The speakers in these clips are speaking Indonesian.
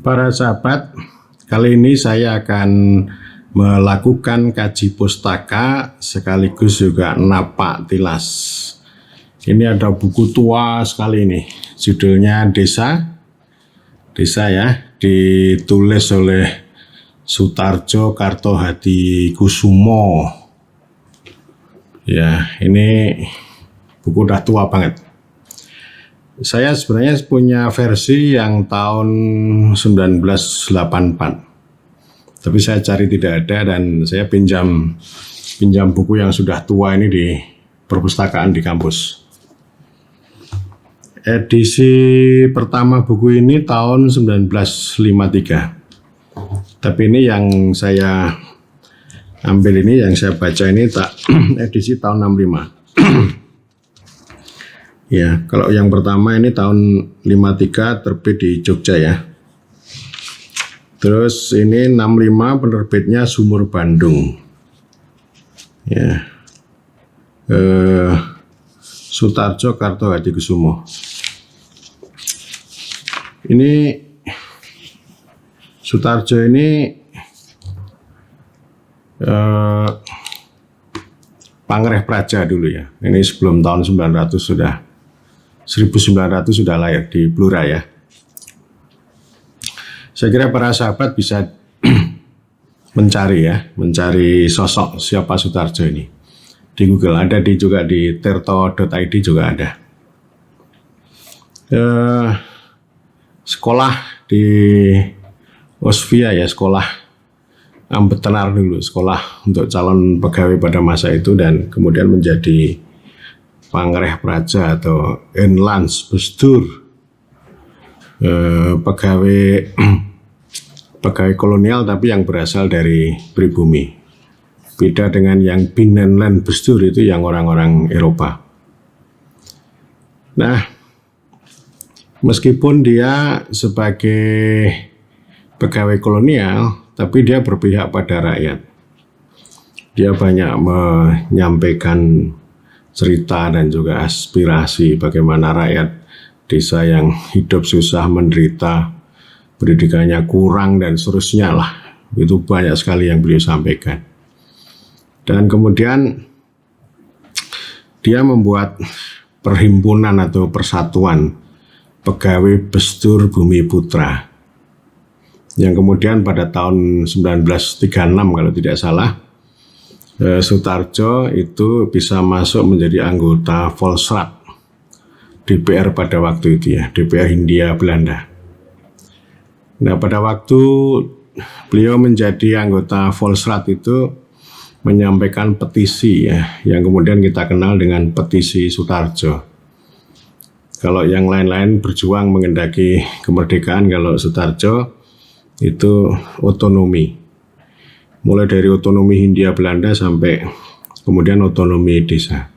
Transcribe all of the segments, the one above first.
Para sahabat, kali ini saya akan melakukan kaji pustaka sekaligus juga napak tilas. Ini ada buku tua sekali ini, judulnya Desa ya, ditulis oleh Sutarjo Kartohadikusumo. Ya, ini buku udah tua banget. Saya sebenarnya punya versi yang tahun 1984. Tapi saya cari tidak ada dan saya pinjam buku yang sudah tua ini di perpustakaan di kampus. Edisi pertama buku ini tahun 1953. Tapi ini yang saya ambil ini, yang saya baca ini edisi tahun 65. Ya, kalau yang pertama ini tahun 53 terbit di Jogja ya. Terus ini 65 penerbitnya Sumur Bandung. Ya. Sutarjo Kartohadikusumo. Ini Sutarjo ini Pangreh Praja dulu ya. Ini sebelum tahun 1900 sudah lahir di Blora ya. Saya kira para sahabat bisa mencari sosok siapa Sutarjo ini di Google, ada juga di tirto.id juga ada. Sekolah di Osvia ya, sekolah Ambetenar dulu, sekolah untuk calon pegawai pada masa itu, dan kemudian menjadi Pangreh Praja atau Enlans Bestur, pegawai kolonial tapi yang berasal dari pribumi. Beda dengan yang Binenland Bestur, itu yang orang-orang Eropa. Nah, meskipun dia sebagai pegawai kolonial, tapi dia berpihak pada rakyat. Dia banyak menyampaikan cerita dan juga aspirasi bagaimana rakyat desa yang hidup susah, menderita, pendidikannya kurang dan seterusnya lah. Itu banyak sekali yang beliau sampaikan. Dan kemudian dia membuat perhimpunan atau persatuan pegawai Bestur Bumi Putra, yang kemudian pada tahun 1936 kalau tidak salah, Sutarjo itu bisa masuk menjadi anggota Volksraad DPR pada waktu itu ya, DPR Hindia Belanda. Nah, pada waktu beliau menjadi anggota Volksraad itu menyampaikan petisi ya, yang kemudian kita kenal dengan petisi Sutarjo. Kalau yang lain-lain berjuang mengendaki kemerdekaan, kalau Sutarjo itu otonomi. Mulai dari otonomi Hindia Belanda sampai kemudian otonomi desa.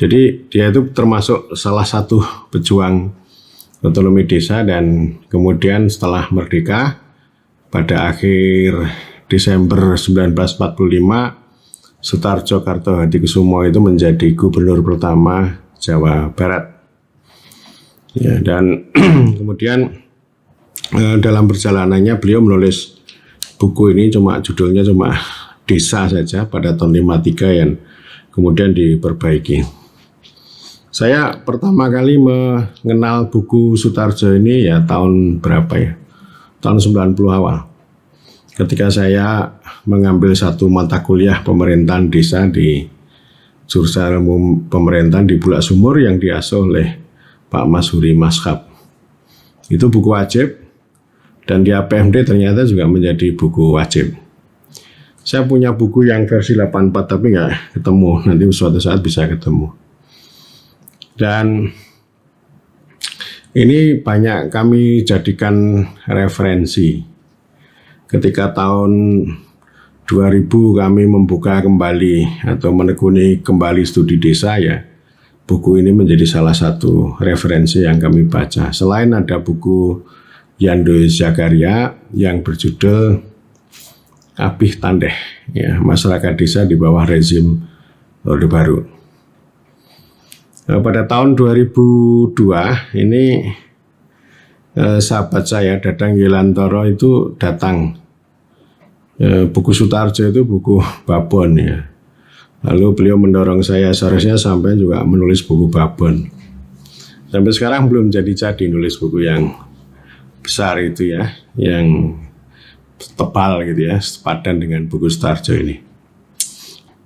Jadi dia itu termasuk salah satu pejuang otonomi desa, dan kemudian setelah merdeka pada akhir Desember 1945, Sutarjo Kartohadikusumo itu menjadi gubernur pertama Jawa Barat. Ya, dan kemudian dalam perjalanannya beliau menulis buku ini, judulnya cuma Desa saja pada tahun 53 yang kemudian diperbaiki. Saya pertama kali mengenal buku Sutarjo ini ya tahun berapa ya? Tahun 90 awal. Ketika saya mengambil satu mata kuliah pemerintahan desa di jurusan umum pemerintahan di Bulak Sumur yang diasuh oleh Pak Masuri Mashab. Itu buku wajib. Dan di APMD ternyata juga menjadi buku wajib. Saya punya buku yang versi 84 tapi nggak ketemu. Nanti suatu saat bisa ketemu. Dan ini banyak kami jadikan referensi. Ketika tahun 2000 kami membuka kembali atau menekuni kembali studi desa ya, buku ini menjadi salah satu referensi yang kami baca. Selain ada buku Yando Zakaria yang berjudul Abih Tandeh, ya, masyarakat desa di bawah rezim Orde Baru. Pada tahun 2002 ini sahabat saya Dadang Yelantoro itu datang. Buku Sutarjo itu buku babon ya. Lalu beliau mendorong saya seharusnya sampai juga menulis buku babon. Sampai sekarang belum jadi nulis buku yang besar itu ya, yang tebal gitu ya, sepadan dengan buku Sutarjo ini.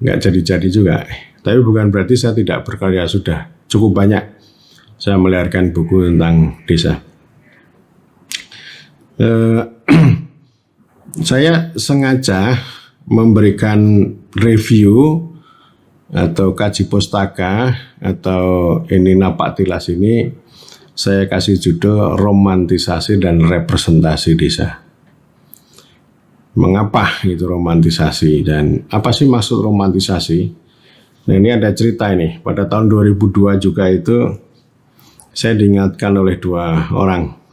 Nggak jadi juga. Tapi bukan berarti saya tidak berkarya, sudah cukup banyak saya melahirkan buku tentang desa. Saya sengaja memberikan review atau kaji pustaka atau ini Napak Tilas ini saya kasih judul romantisasi dan representasi desa. Mengapa itu romantisasi dan apa sih maksud romantisasi? Nah ini ada cerita ini. Pada tahun 2002 juga itu saya diingatkan oleh dua orang.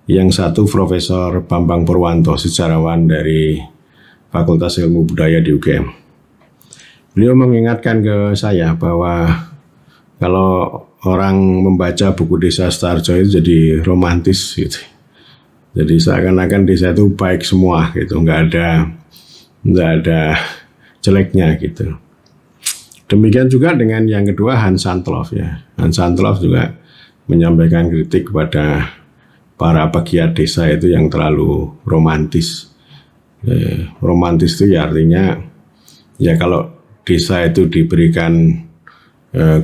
Yang satu Profesor Bambang Purwanto, sejarawan dari Fakultas Ilmu Budaya di UGM. Beliau mengingatkan ke saya bahwa kalau orang membaca buku Desa Sutarjo itu jadi romantis gitu. Jadi seakan-akan desa itu baik semua gitu, nggak ada jeleknya gitu. Demikian juga dengan yang kedua Hans Santloff ya. Hans Santloff juga menyampaikan kritik kepada para pegiat desa itu yang terlalu romantis. Romantis itu ya artinya ya kalau desa itu diberikan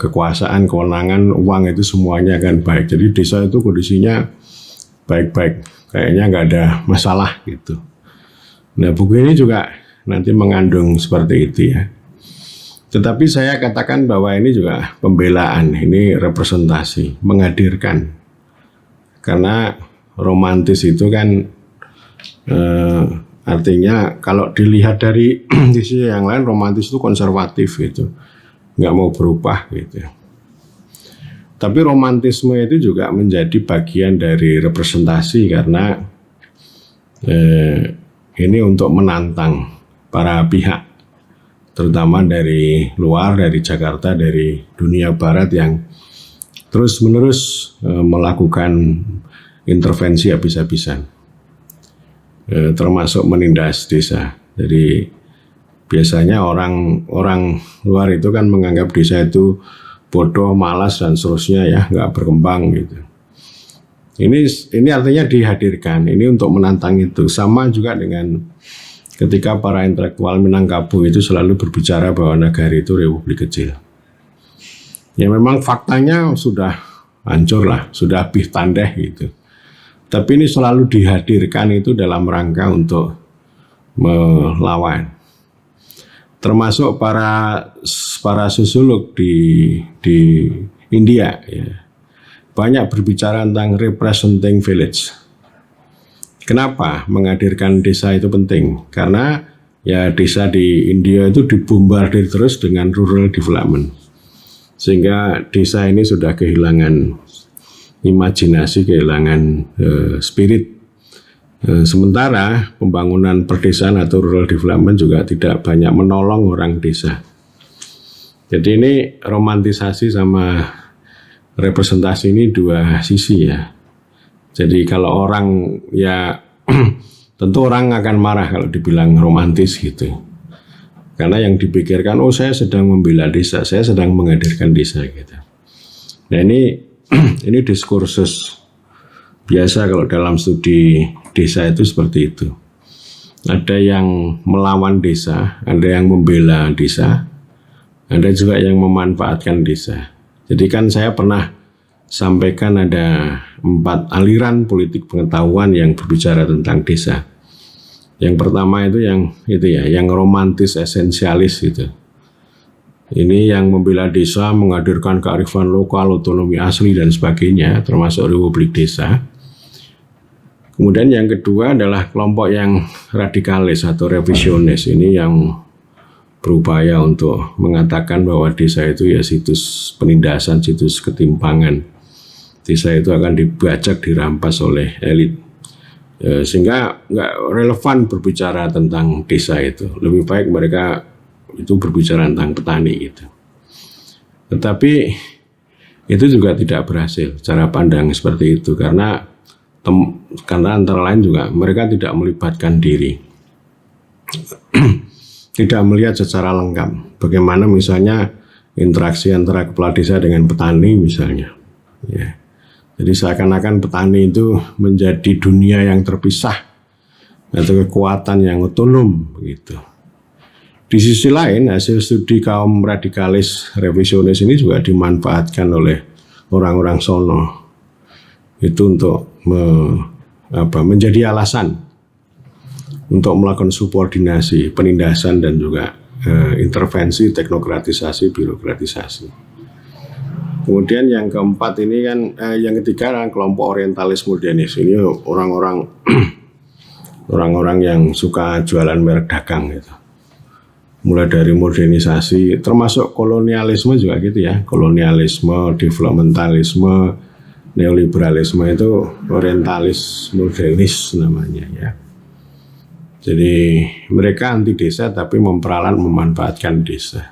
kekuasaan, kewenangan, uang itu semuanya akan baik. Jadi desa itu kondisinya baik-baik, kayaknya nggak ada masalah gitu. Nah buku ini juga nanti mengandung seperti itu ya. Tetapi saya katakan bahwa ini juga pembelaan, ini representasi, menghadirkan. Karena romantis itu kan artinya kalau dilihat dari sisi yang lain romantis itu konservatif gitu, nggak mau berubah gitu. Tapi romantisme itu juga menjadi bagian dari representasi karena ini untuk menantang para pihak, terutama dari luar, dari Jakarta, dari dunia barat yang terus-menerus melakukan intervensi habis-habisan, termasuk menindas desa. Jadi biasanya orang luar itu kan menganggap desa itu bodoh, malas dan seterusnya ya, nggak berkembang gitu. Ini artinya dihadirkan, ini untuk menantang itu. Sama juga dengan ketika para intelektual Minangkabau itu selalu berbicara bahwa negara itu republik kecil. Ya memang faktanya sudah hancur lah, sudah habis tandeh gitu. Tapi ini selalu dihadirkan itu dalam rangka untuk melawan. Termasuk para sosiolog di India ya, banyak berbicara tentang representing village. Kenapa menghadirkan desa itu penting? Karena ya desa di India itu dibombardir terus dengan rural development. Sehingga desa ini sudah kehilangan imajinasi, kehilangan spirit. Sementara pembangunan perdesaan atau rural development juga tidak banyak menolong orang desa. Jadi ini romantisasi sama representasi ini dua sisi ya. Jadi kalau orang ya tentu orang akan marah kalau dibilang romantis gitu. Karena yang dipikirkan, oh saya sedang membela desa, saya sedang menghadirkan desa gitu. Nah ini diskursus biasa kalau dalam studi desa itu seperti itu. Ada yang melawan desa, ada yang membela desa, ada juga yang memanfaatkan desa. Jadi kan saya pernah sampaikan ada 4 aliran politik pengetahuan yang berbicara tentang desa. Yang pertama itu yang romantis esensialis gitu. Ini yang membela desa, menghadirkan kearifan lokal, otonomi asli dan sebagainya, termasuk republik desa. Kemudian yang kedua adalah kelompok yang radikalis atau revisionis. Ini yang berupaya untuk mengatakan bahwa desa itu ya situs penindasan, situs ketimpangan. Desa itu akan dibajak, dirampas oleh elit. Sehingga nggak relevan berbicara tentang desa itu. Lebih baik mereka itu berbicara tentang petani gitu. Tetapi itu juga tidak berhasil cara pandang seperti itu karena karena antara lain juga mereka tidak melibatkan diri, tidak melihat secara lengkap bagaimana misalnya interaksi antara kepala desa dengan petani misalnya. Ya. Jadi seakan-akan petani itu menjadi dunia yang terpisah atau kekuatan yang otonom begitu. Di sisi lain, hasil studi kaum radikalis revisionis ini juga dimanfaatkan oleh orang-orang sono itu untuk menjadi alasan untuk melakukan subordinasi, penindasan dan juga intervensi, teknokratisasi, birokratisasi. Kemudian yang keempat ini kan, yang ketiga adalah kelompok orientalis modernis. Ini orang-orang yang suka jualan merek dagang gitu. Mulai dari modernisasi, termasuk kolonialisme juga gitu ya. Kolonialisme, developmentalisme, neoliberalisme itu orientalis modernis namanya ya. Jadi mereka anti desa tapi memperalat memanfaatkan desa.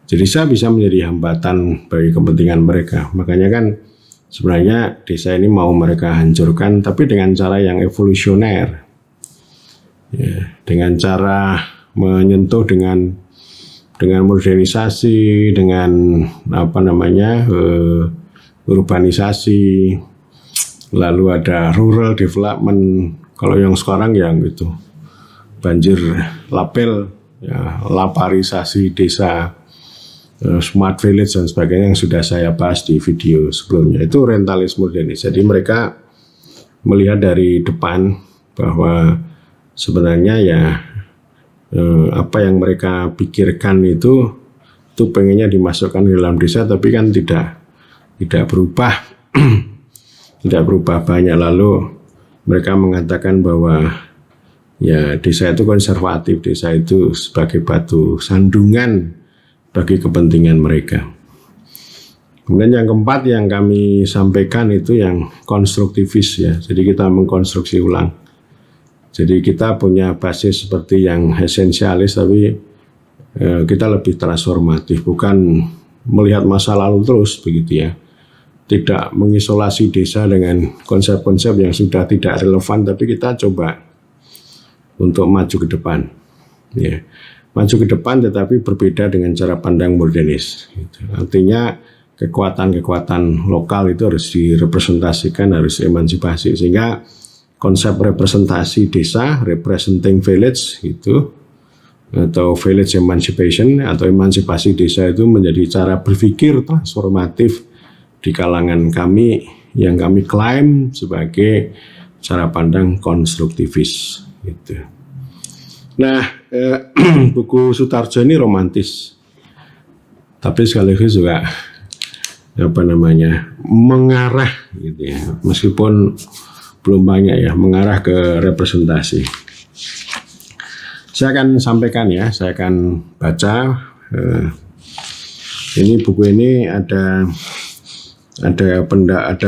Jadi desa bisa menjadi hambatan bagi kepentingan mereka. Makanya kan sebenarnya desa ini mau mereka hancurkan tapi dengan cara yang evolusioner. Ya, dengan cara menyentuh dengan modernisasi, dengan urbanisasi, lalu ada rural development. Kalau yang sekarang yang gitu banjir lapel, ya, laparisasi desa, smart village dan sebagainya yang sudah saya bahas di video sebelumnya, itu orientalis modernis. Jadi mereka melihat dari depan bahwa sebenarnya ya apa yang mereka pikirkan itu pengennya dimasukkan ke dalam desa, tapi kan tidak berubah tidak berubah banyak. Lalu mereka mengatakan bahwa ya desa itu konservatif, desa itu sebagai batu sandungan bagi kepentingan mereka. Kemudian yang keempat yang kami sampaikan itu yang konstruktivis ya. Jadi kita mengkonstruksi ulang. Jadi kita punya basis seperti yang esensialis, tapi kita lebih transformatif, bukan melihat masa lalu terus begitu ya. Tidak mengisolasi desa dengan konsep-konsep yang sudah tidak relevan, tapi kita coba untuk maju ke depan. Ya. Maju ke depan tetapi berbeda dengan cara pandang modernis. Artinya kekuatan-kekuatan lokal itu harus direpresentasikan, harus emansipasi, sehingga konsep representasi desa, representing village itu, atau village emancipation atau emansipasi desa itu menjadi cara berpikir transformatif di kalangan kami yang kami klaim sebagai cara pandang konstruktivis gitu. Nah, buku Sutarjo ini romantis, tapi sekaligus juga mengarah gitu ya, meskipun belum banyak ya, mengarah ke representasi. Saya akan sampaikan ya, saya akan baca. Ini buku ini ada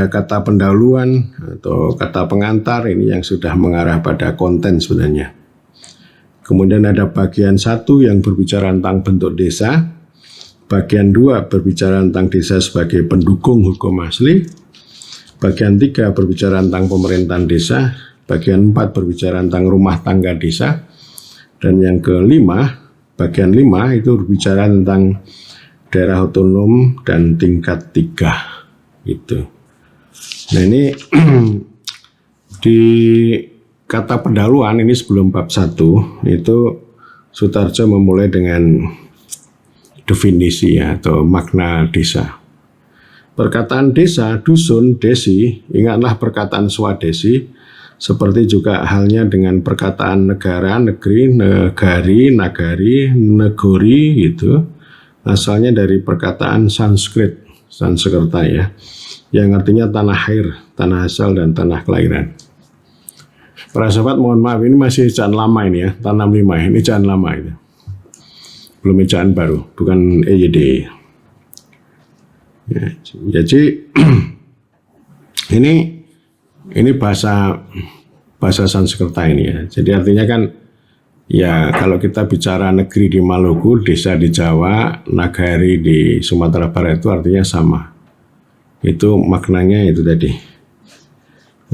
kata pendahuluan atau kata pengantar ini yang sudah mengarah pada konten sebenarnya. Kemudian ada bagian 1 yang berbicara tentang bentuk desa, bagian 2 berbicara tentang desa sebagai pendukung hukum asli, bagian 3 berbicara tentang pemerintahan desa, bagian 4 berbicara tentang rumah tangga desa, dan yang kelima, bagian 5 itu berbicara tentang daerah otonom dan tingkat 3 gitu. Nah ini di kata pendahuluan ini sebelum bab 1 itu Sutarjo memulai dengan definisi ya, atau makna desa. Perkataan desa, dusun, desi, ingatlah perkataan swadesi, seperti juga halnya dengan perkataan negara, negeri, negari, nagari, negori gitu. Asalnya dari perkataan Sanskerta ya, yang artinya tanah air, tanah asal dan tanah kelahiran. Para sahabat mohon maaf, ini masih ejaan lama ini ya, tanam 5, ini ejaan lama itu. Belum ejaan baru, bukan EYD. Ya, jadi ini bahasa Sanskerta ini ya. Jadi artinya kan ya kalau kita bicara negeri di Maluku, desa di Jawa, nagari di Sumatera Barat itu artinya sama. Itu maknanya itu tadi.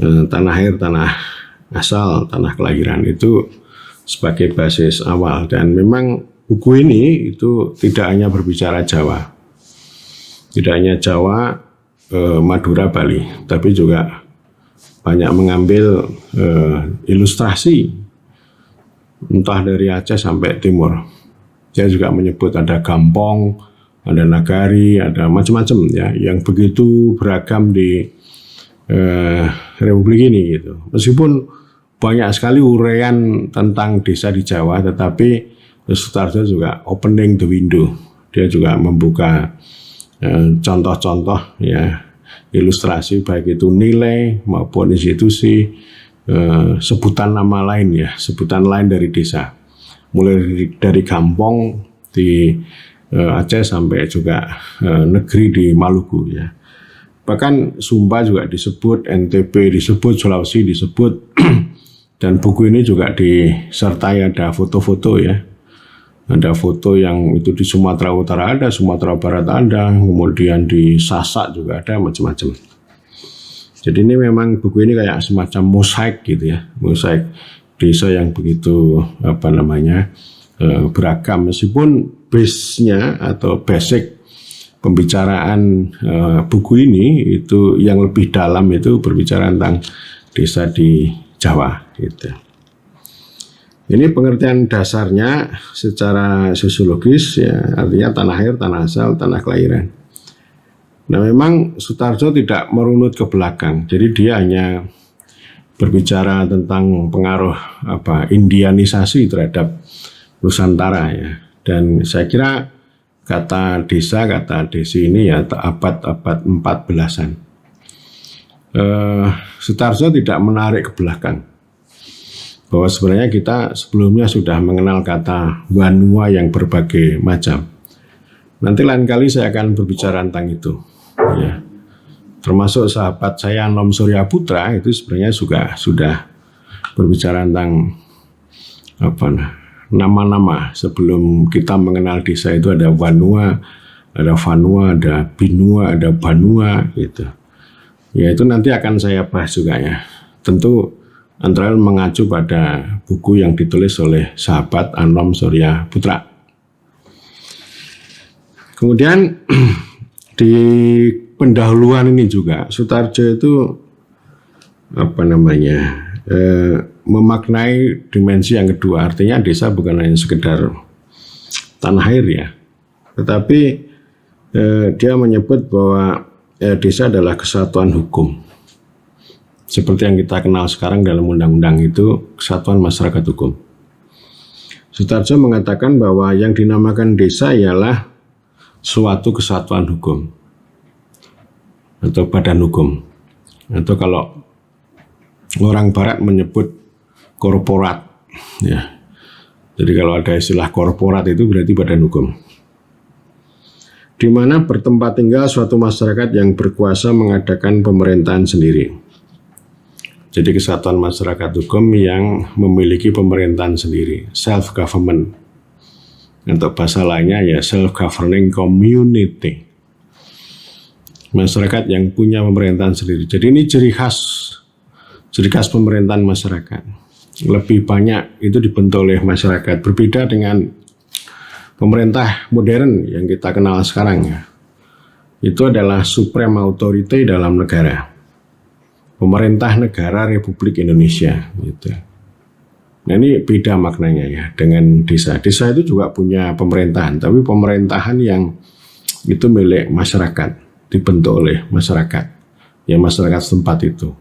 tanah air, tanah asal, tanah kelahiran itu sebagai basis awal. Dan memang buku ini itu tidak hanya berbicara Jawa, tidak hanya Jawa, Madura, Bali, tapi juga banyak mengambil ilustrasi entah dari Aceh sampai timur. Saya juga menyebut ada Gampong, ada Nagari, ada macam-macam ya, yang begitu beragam di Republik ini gitu. Meskipun banyak sekali uraian tentang desa di Jawa, tetapi Sutarjo juga opening the window. Dia juga membuka contoh-contoh ya, ilustrasi baik itu nilai maupun institusi, sebutan nama lain ya, sebutan lain dari desa. Mulai dari Gampong di Aceh sampai juga negeri di Maluku ya. Bahkan Sumba juga disebut, NTB disebut, Sulawesi disebut. Dan buku ini juga disertai ada foto-foto ya. Ada foto yang itu di Sumatera Utara ada, Sumatera Barat ada, kemudian di Sasak juga ada, macam-macam. Jadi ini memang buku ini kayak semacam mosaik gitu ya, mosaik desa yang begitu beragam. Meskipun base-nya atau basic pembicaraan buku ini itu yang lebih dalam itu berbicara tentang desa di Jawa gitu. Ini pengertian dasarnya secara sosiologis ya, artinya tanah air, tanah asal, tanah kelahiran. Nah memang Sutarjo tidak merunut ke belakang, jadi dia hanya berbicara tentang pengaruh Indianisasi terhadap Nusantara ya. Dan saya kira kata desa, kata desi ini ya abad-abad 14-an. Sutarjo tidak menarik ke belakang, bahwa sebenarnya kita sebelumnya sudah mengenal kata Wanua yang berbagai macam. Nanti lain kali saya akan berbicara tentang itu ya. Termasuk sahabat saya Anom Surya Putra itu sebenarnya juga sudah berbicara tentang nama-nama sebelum kita mengenal desa. Itu ada Wanua, ada Vanua, ada Binua, ada Banua gitu. Ya itu nanti akan saya bahas juga ya. Tentu antara lain mengacu pada buku yang ditulis oleh sahabat Anom Surya Putra. Kemudian di pendahuluan ini juga Sutarjo itu memaknai dimensi yang kedua, artinya desa bukan hanya sekedar tanah air ya, tetapi dia menyebut bahwa desa adalah kesatuan hukum. Seperti yang kita kenal sekarang dalam undang-undang itu kesatuan masyarakat hukum. Sutarjo mengatakan bahwa yang dinamakan desa ialah suatu kesatuan hukum atau badan hukum, atau kalau orang barat menyebut korporat ya. Jadi kalau ada istilah korporat itu berarti badan hukum, di mana bertempat tinggal suatu masyarakat yang berkuasa mengadakan pemerintahan sendiri. Jadi kesatuan masyarakat hukum yang memiliki pemerintahan sendiri, self government. Untuk bahasa lainnya ya self governing community. Masyarakat yang punya pemerintahan sendiri. Jadi ini ciri khas pemerintahan masyarakat. Lebih banyak itu dibentuk oleh masyarakat. Berbeda dengan pemerintah modern yang kita kenal sekarang ya. Itu adalah supreme authority dalam negara. Pemerintah negara Republik Indonesia gitu. Nah ini beda maknanya ya dengan desa. Desa itu juga punya pemerintahan, tapi pemerintahan yang itu milik masyarakat, dibentuk oleh masyarakat, ya masyarakat setempat itu.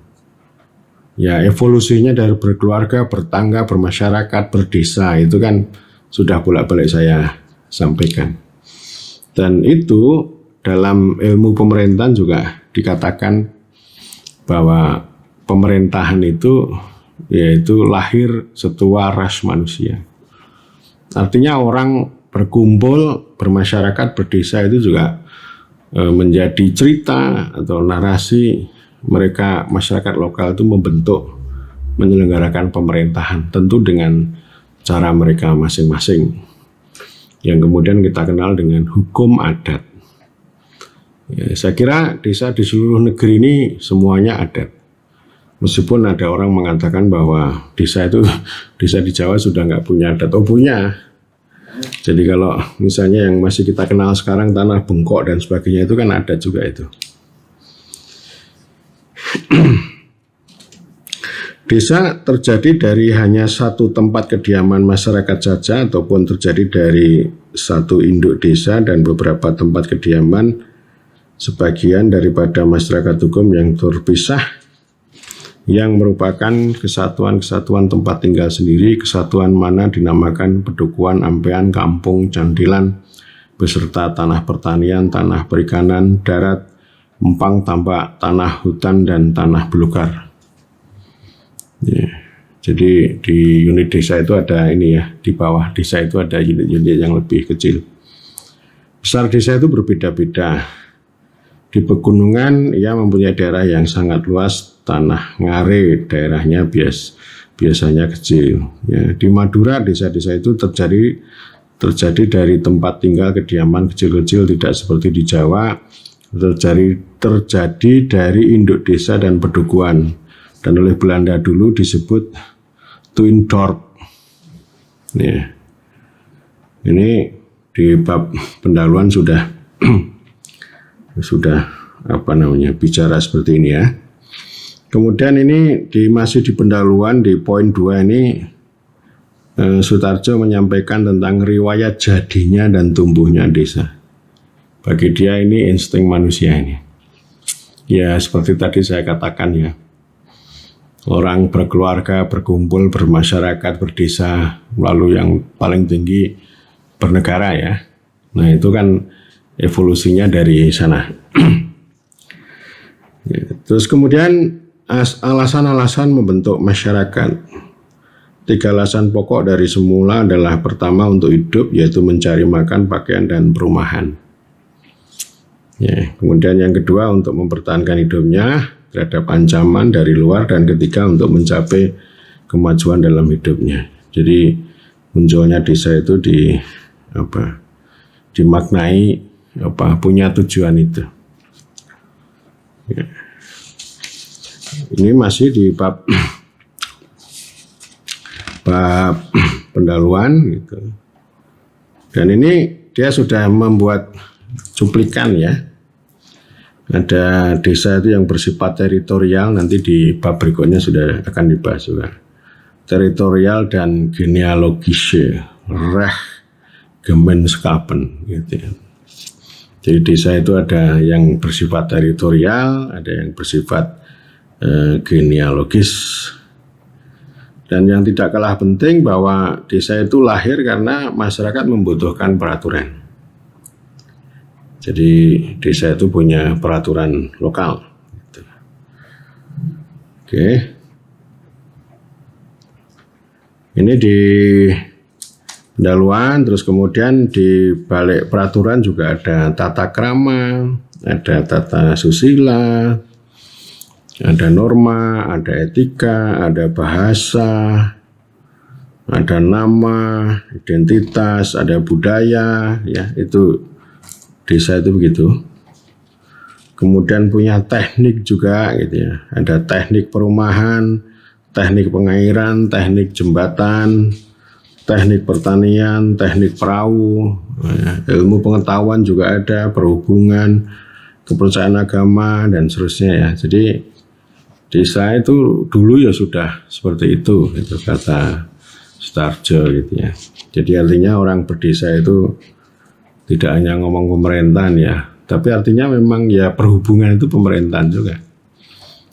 Ya evolusinya dari berkeluarga, bertangga, bermasyarakat, berdesa itu kan sudah bolak-balik saya sampaikan. Dan itu dalam ilmu pemerintahan juga dikatakan bahwa pemerintahan itu yaitu lahir setua ras manusia. Artinya orang berkumpul, bermasyarakat, berdesa itu juga menjadi cerita atau narasi mereka masyarakat lokal itu membentuk, menyelenggarakan pemerintahan tentu dengan cara mereka masing-masing yang kemudian kita kenal dengan hukum adat. Ya, saya kira desa di seluruh negeri ini semuanya adat. Meskipun ada orang mengatakan bahwa desa di Jawa sudah nggak punya adat, oh punya. Jadi kalau misalnya yang masih kita kenal sekarang tanah bengkok dan sebagainya itu kan ada juga itu. Desa terjadi dari hanya satu tempat kediaman masyarakat saja ataupun terjadi dari satu induk desa dan beberapa tempat kediaman sebagian daripada masyarakat hukum yang terpisah yang merupakan kesatuan-kesatuan tempat tinggal sendiri, kesatuan mana dinamakan pedukuhan, ampean, kampung, candilan, beserta tanah pertanian, tanah perikanan, darat, empang, tambak, tanah hutan, dan tanah belukar. Ya, jadi di unit desa itu ada ini ya, di bawah desa itu ada unit-unit yang lebih kecil. Besar desa itu berbeda-beda. Di pegunungan ia mempunyai daerah yang sangat luas, tanah ngare daerahnya biasanya kecil. Ya, di Madura desa-desa itu terjadi dari tempat tinggal kediaman kecil-kecil, tidak seperti di Jawa. Terjadi dari induk desa dan pedukuhan, dan oleh Belanda dulu disebut Tuindorp. Ya. Ini di bab pendahuluan sudah bicara seperti ini ya. Kemudian ini masih di pendahuluan di poin 2 ini Sutarjo menyampaikan tentang riwayat jadinya dan tumbuhnya desa. Bagi dia ini insting manusia ini. Ya seperti tadi saya katakan ya. Orang berkeluarga, berkumpul, bermasyarakat, berdesa, lalu yang paling tinggi bernegara ya. Nah itu kan evolusinya dari sana. Terus kemudian alasan-alasan membentuk masyarakat. 3 alasan pokok dari semula adalah pertama untuk hidup, yaitu mencari makan, pakaian, dan perumahan. Ya, kemudian yang kedua untuk mempertahankan hidupnya terhadap ancaman dari luar, dan ketiga untuk mencapai kemajuan dalam hidupnya. Jadi munculnya desa itu dimaknai punya tujuan itu. Ya. Ini masih di bab pendahuluan gitu. Dan ini dia sudah membuat cuplikan ya. Ada desa itu yang bersifat teritorial, nanti di bab berikutnya sudah akan dibahas juga. Teritorial dan genealogische Rechtsgemeinschaften gitu ya. Jadi desa itu ada yang bersifat teritorial, ada yang bersifat genealogis. Dan yang tidak kalah penting bahwa desa itu lahir karena masyarakat membutuhkan peraturan. Jadi desa itu punya peraturan lokal. Oke. Ini di pendahuluan, terus kemudian di balik peraturan juga ada tata krama, ada tata susila, ada norma, ada etika, ada bahasa, ada nama, identitas, ada budaya, ya itu desa itu begitu. Kemudian punya teknik juga gitu ya. Ada teknik perumahan, teknik pengairan, teknik jembatan, teknik pertanian, teknik perahu, ilmu pengetahuan juga ada, perhubungan, kepercayaan agama dan seterusnya ya. Jadi desa itu dulu ya sudah seperti itu kata Sutarjo gitu ya. Jadi artinya orang berdesa itu tidak hanya ngomong pemerintahan ya, tapi artinya memang ya perhubungan itu pemerintahan juga.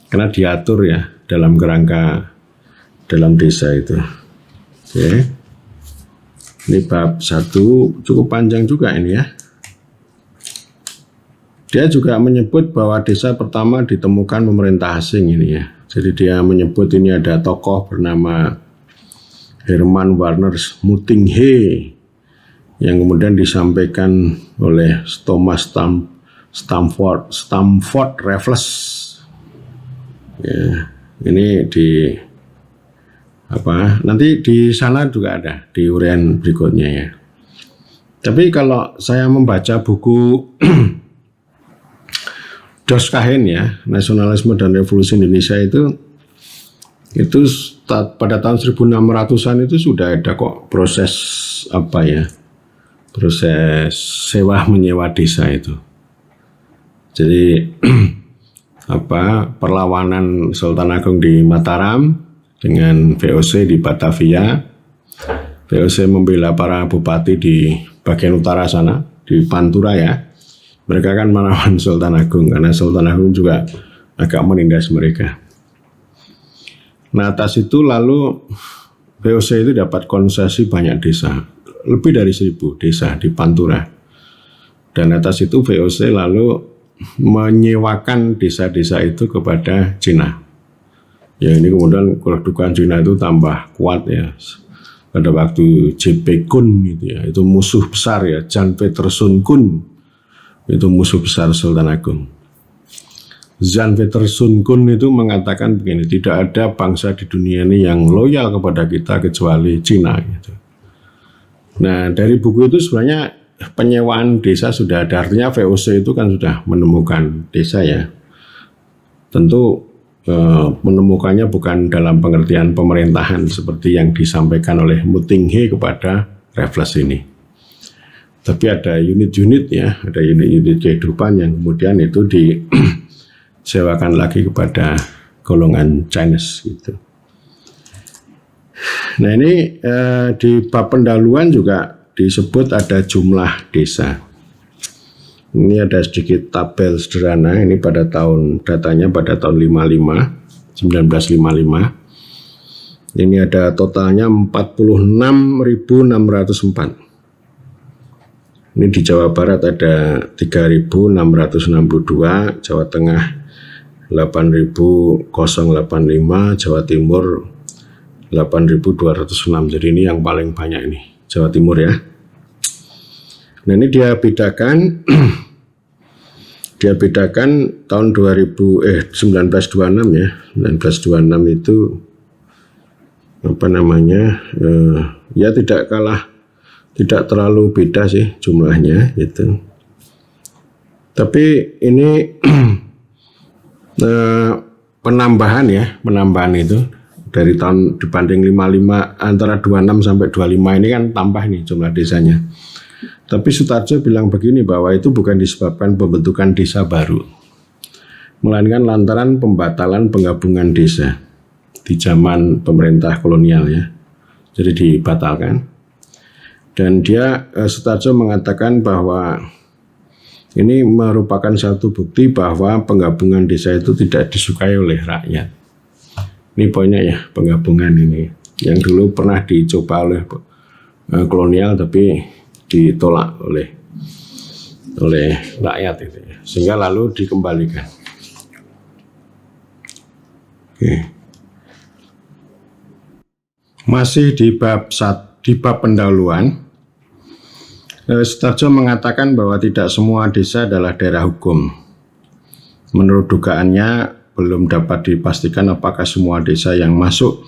Karena diatur ya dalam kerangka dalam desa itu. Oke. Ini bab 1 cukup panjang juga ini ya. Dia juga menyebut bahwa desa pertama ditemukan pemerintah asing ini ya. Jadi dia menyebut ini ada tokoh bernama Herman Warner Mutinghe yang kemudian disampaikan oleh Thomas Stamford Raffles. Ya, ini di nanti di sana juga ada di uraian berikutnya ya. Tapi kalau saya membaca buku Dos Kahen ya, Nasionalisme dan Revolusi Indonesia itu Itu pada tahun 1600-an itu sudah ada kok proses proses sewa menyewa desa itu. Jadi perlawanan Sultan Agung di Mataram dengan VOC di Batavia. VOC membela para bupati di bagian utara sana, di Pantura ya. Mereka kan melawan Sultan Agung karena Sultan Agung juga agak menindas mereka. Nah, atas itu lalu VOC itu dapat konsesi banyak desa, lebih dari 1000 desa di Pantura. Dan atas itu VOC lalu menyewakan desa-desa itu kepada Cina. Ya, ini kemudian kedudukan Cina itu tambah kuat ya. Pada waktu J.P. Kun gitu ya, itu musuh besar ya, Jan Peterson Kun itu musuh besar Sultan Agung. Jan Peterson Kun itu mengatakan begini, tidak ada bangsa di dunia ini yang loyal kepada kita kecuali Cina gitu. Nah, dari buku itu sebenarnya penyewaan desa sudah ada, artinya VOC itu kan sudah menemukan desa ya. Tentu menemukannya bukan dalam pengertian pemerintahan seperti yang disampaikan oleh Mutinghe kepada Raffles ini. Tapi ada unit-unit ya, ada unit-unit kehidupan yang kemudian itu disewakan lagi kepada golongan Chinese gitu. Nah, ini di bab pendahuluan juga disebut ada jumlah desa. Ini ada sedikit tabel sederhana, ini pada datanya pada tahun 1955. Ini ada totalnya 46.604. Ini di Jawa Barat ada 3.662, Jawa Tengah 8.085, Jawa Timur 8.206. Jadi ini yang paling banyak ini, Jawa Timur ya. Nah, ini dia bedakan tahun 1926 ya. 1926 itu ya tidak terlalu beda sih jumlahnya gitu. Tapi ini penambahan itu dari tahun dibanding 55 antara 26 sampai 25 ini kan tambah nih jumlah desanya. Tapi Sutarjo bilang begini, bahwa itu bukan disebabkan pembentukan desa baru, melainkan lantaran pembatalan penggabungan desa di zaman pemerintah kolonial ya. Jadi dibatalkan. Dan Sutarjo mengatakan bahwa ini merupakan satu bukti bahwa penggabungan desa itu tidak disukai oleh rakyat. Ini poinnya ya, penggabungan ini yang dulu pernah dicoba oleh kolonial tapi ditolak oleh rakyat itu ya. Sehingga lalu dikembalikan. Oke. Masih di bab pendahuluan, Sutarjo mengatakan bahwa tidak semua desa adalah daerah hukum. Menurut dugaannya belum dapat dipastikan apakah semua desa yang masuk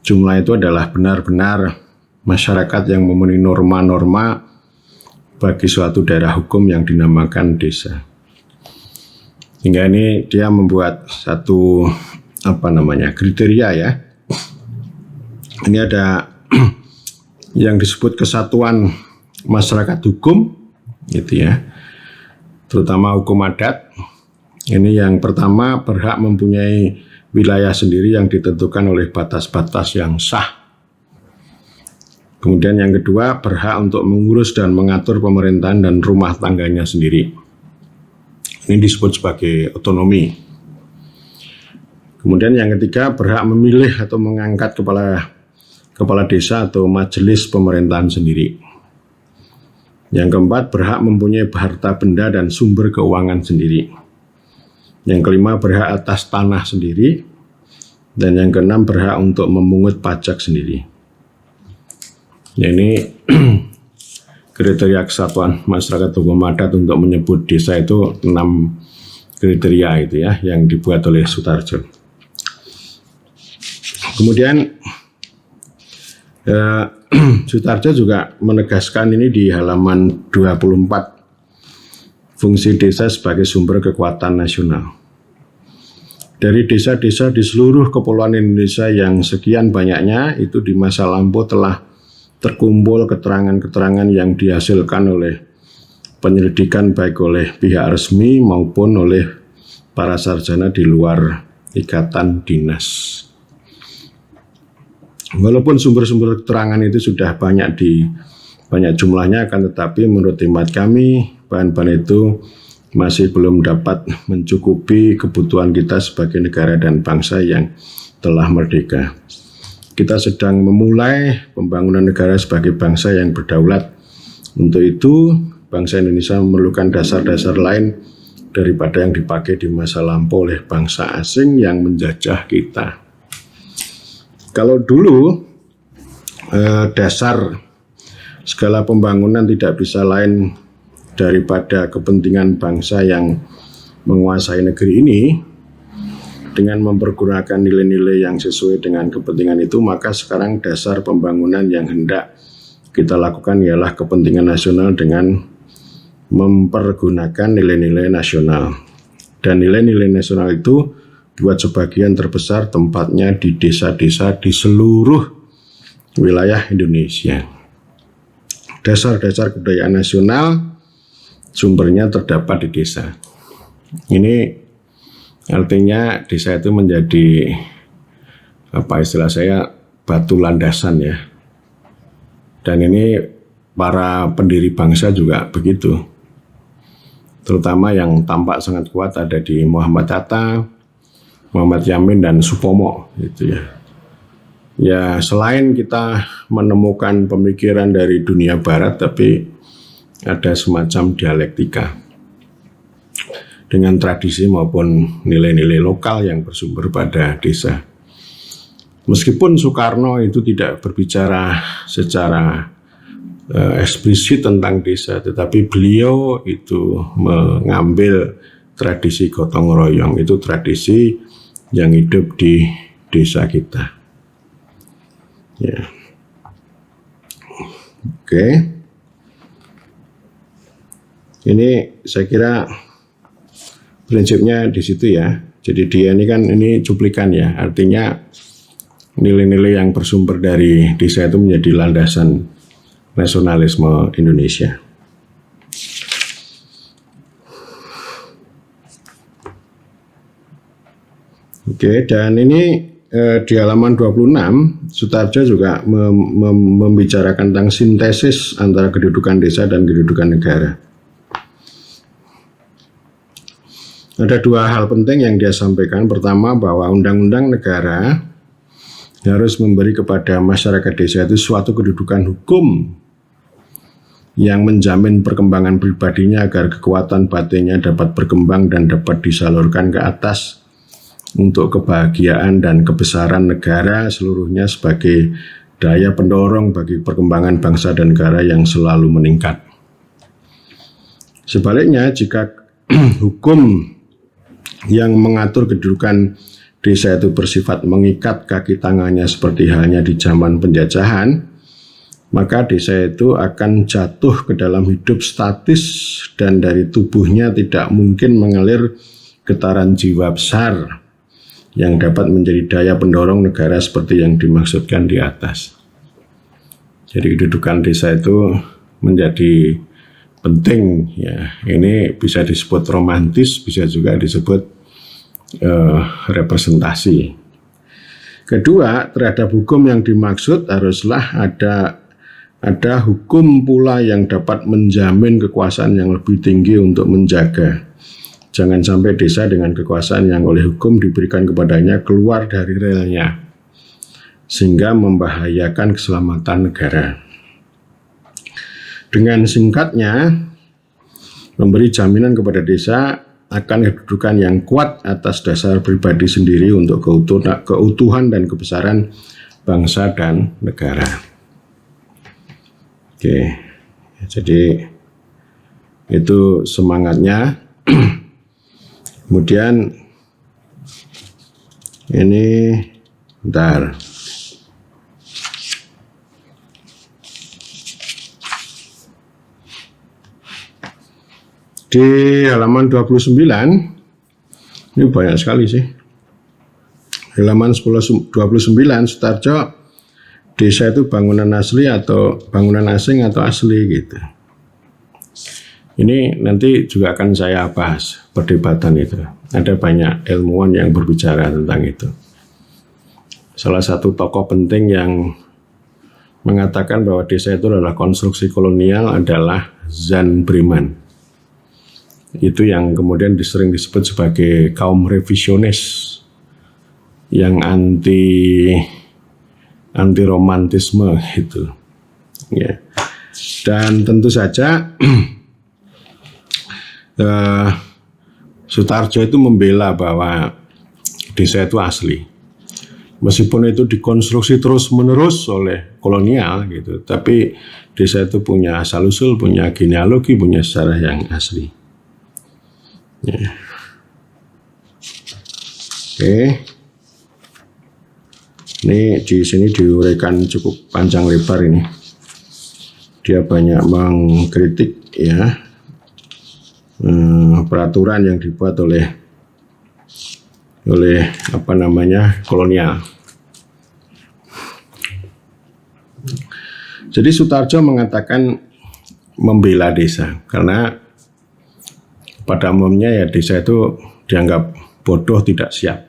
jumlah itu adalah benar-benar masyarakat yang memenuhi norma-norma bagi suatu daerah hukum yang dinamakan desa. Hingga ini dia membuat satu kriteria ya. Ini ada yang disebut kesatuan masyarakat hukum gitu ya. Terutama hukum adat. Ini yang pertama, berhak mempunyai wilayah sendiri yang ditentukan oleh batas-batas yang sah. Kemudian yang kedua, berhak untuk mengurus dan mengatur pemerintahan dan rumah tangganya sendiri. Ini disebut sebagai otonomi. Kemudian yang ketiga, berhak memilih atau mengangkat kepala desa atau majelis pemerintahan sendiri. Yang keempat, berhak mempunyai harta benda dan sumber keuangan sendiri. Yang kelima, berhak atas tanah sendiri. Dan yang keenam, berhak untuk memungut pajak sendiri. Ya, ini kriteria kesatuan masyarakat hukum adat untuk menyebut desa itu 6 kriteria itu ya yang dibuat oleh Sutarjo. Kemudian Sutarjo juga menegaskan ini di halaman 24, fungsi desa sebagai sumber kekuatan nasional. Dari desa-desa di seluruh kepulauan Indonesia yang sekian banyaknya, itu di masa lampau telah terkumpul keterangan-keterangan yang dihasilkan oleh penyelidikan baik oleh pihak resmi maupun oleh para sarjana di luar ikatan dinas. Walaupun sumber-sumber keterangan itu sudah banyak jumlahnya, akan tetapi menurut hemat kami bahan-bahan itu masih belum dapat mencukupi kebutuhan kita sebagai negara dan bangsa yang telah merdeka. Kita sedang memulai pembangunan negara sebagai bangsa yang berdaulat. Untuk itu, bangsa Indonesia memerlukan dasar-dasar lain daripada yang dipakai di masa lampau oleh bangsa asing yang menjajah kita. Kalau dulu dasar segala pembangunan tidak bisa lain daripada kepentingan bangsa yang menguasai negeri ini, dengan mempergunakan nilai-nilai yang sesuai dengan kepentingan itu, maka sekarang dasar pembangunan yang hendak kita lakukan ialah kepentingan nasional dengan mempergunakan nilai-nilai nasional. Dan nilai-nilai nasional itu buat sebagian terbesar tempatnya di desa-desa di seluruh wilayah Indonesia. Dasar-dasar kebudayaan nasional sumbernya terdapat di desa. Ini artinya desa itu menjadi istilah saya batu landasan ya. Dan ini para pendiri bangsa juga begitu. Terutama yang tampak sangat kuat ada di Muhammad Hatta, Muhammad Yamin dan Supomo gitu ya. Ya, selain kita menemukan pemikiran dari dunia barat, tapi ada semacam dialektika dengan tradisi maupun nilai-nilai lokal yang bersumber pada desa. Meskipun Soekarno itu tidak berbicara secara eksplisit tentang desa, tetapi beliau itu mengambil tradisi gotong royong, itu tradisi yang hidup di desa kita. Ya. Oke. Ini saya kira prinsipnya di situ ya. Jadi dia ini kan ini cuplikan ya, artinya nilai-nilai yang bersumber dari desa itu menjadi landasan nasionalisme Indonesia. Oke, dan ini di halaman 26 Sutarjo juga membicarakan tentang sintesis antara kedudukan desa dan kedudukan negara. Ada dua hal penting yang dia sampaikan. Pertama, bahwa undang-undang negara harus memberi kepada masyarakat desa itu suatu kedudukan hukum yang menjamin perkembangan pribadinya agar kekuatan batinnya dapat berkembang dan dapat disalurkan ke atas untuk kebahagiaan dan kebesaran negara seluruhnya sebagai daya pendorong bagi perkembangan bangsa dan negara yang selalu meningkat. Sebaliknya, jika hukum yang mengatur kedudukan desa itu bersifat mengikat kaki tangannya seperti halnya di zaman penjajahan, maka desa itu akan jatuh ke dalam hidup statis dan dari tubuhnya tidak mungkin mengalir getaran jiwa besar yang dapat menjadi daya pendorong negara seperti yang dimaksudkan di atas. Jadi kedudukan desa itu menjadi penting ya. Ini bisa disebut romantis, bisa juga disebut representasi. Kedua, terhadap hukum yang dimaksud haruslah ada hukum pula yang dapat menjamin kekuasaan yang lebih tinggi untuk menjaga. Jangan sampai desa dengan kekuasaan yang oleh hukum diberikan kepadanya keluar dari relnya, sehingga membahayakan keselamatan negara. Dengan singkatnya, memberi jaminan kepada desa akan kedudukan yang kuat atas dasar pribadi sendiri untuk keutuhan dan kebesaran bangsa dan negara. Oke, jadi itu semangatnya. Kemudian ini bentar. Di halaman 29 ini banyak sekali sih. halaman 1029 Sutarjo, desa itu bangunan asli atau bangunan asing atau asli gitu. Ini nanti juga akan saya bahas perdebatan itu. Ada banyak ilmuwan yang berbicara tentang itu. Salah satu tokoh penting yang mengatakan bahwa desa itu adalah konstruksi kolonial adalah Jan Breman. Itu yang kemudian sering disebut sebagai kaum revisionis yang anti romantisme itu. Ya. Dan tentu saja Sutarjo itu membela bahwa desa itu asli. Meskipun itu dikonstruksi terus-menerus oleh kolonial gitu, tapi desa itu punya asal-usul, punya genealogi, punya sejarah yang asli. Ya. Oke. Ini di sini diuraikan cukup panjang lebar ini. Dia banyak mengkritik ya peraturan yang dibuat oleh kolonial. Jadi Sutarjo mengatakan membela desa karena pada umumnya ya desa itu dianggap bodoh, tidak siap.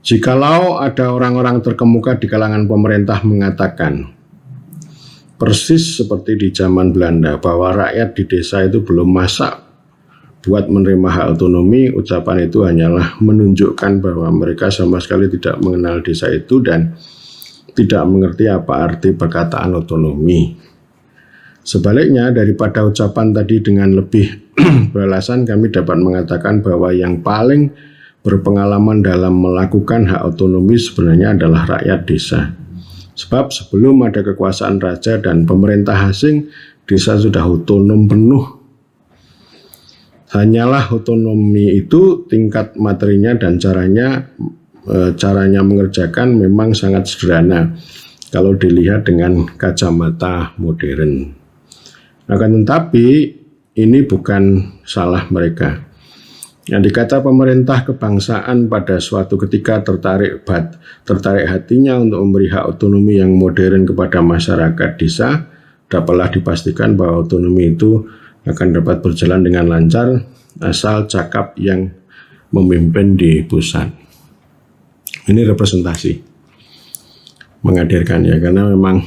Jikalau ada orang-orang terkemuka di kalangan pemerintah mengatakan persis seperti di zaman Belanda bahwa rakyat di desa itu belum masak buat menerima hak otonomi, ucapan itu hanyalah menunjukkan bahwa mereka sama sekali tidak mengenal desa itu dan tidak mengerti apa arti perkataan otonomi. Sebaliknya, daripada ucapan tadi dengan lebih beralasan, kami dapat mengatakan bahwa yang paling berpengalaman dalam melakukan hak otonomi sebenarnya adalah rakyat desa. Sebab sebelum ada kekuasaan raja dan pemerintah asing, desa sudah otonom penuh. Hanyalah otonomi itu tingkat materinya dan caranya mengerjakan memang sangat sederhana kalau dilihat dengan kacamata modern. Akan tetapi ini bukan salah mereka. Yang dikata pemerintah kebangsaan pada suatu ketika tertarik hatinya untuk memberi hak otonomi yang modern kepada masyarakat desa, dapatlah dipastikan bahwa otonomi itu akan dapat berjalan dengan lancar asal cakap yang memimpin di pusat. Ini representasi menghadirkan ya, karena memang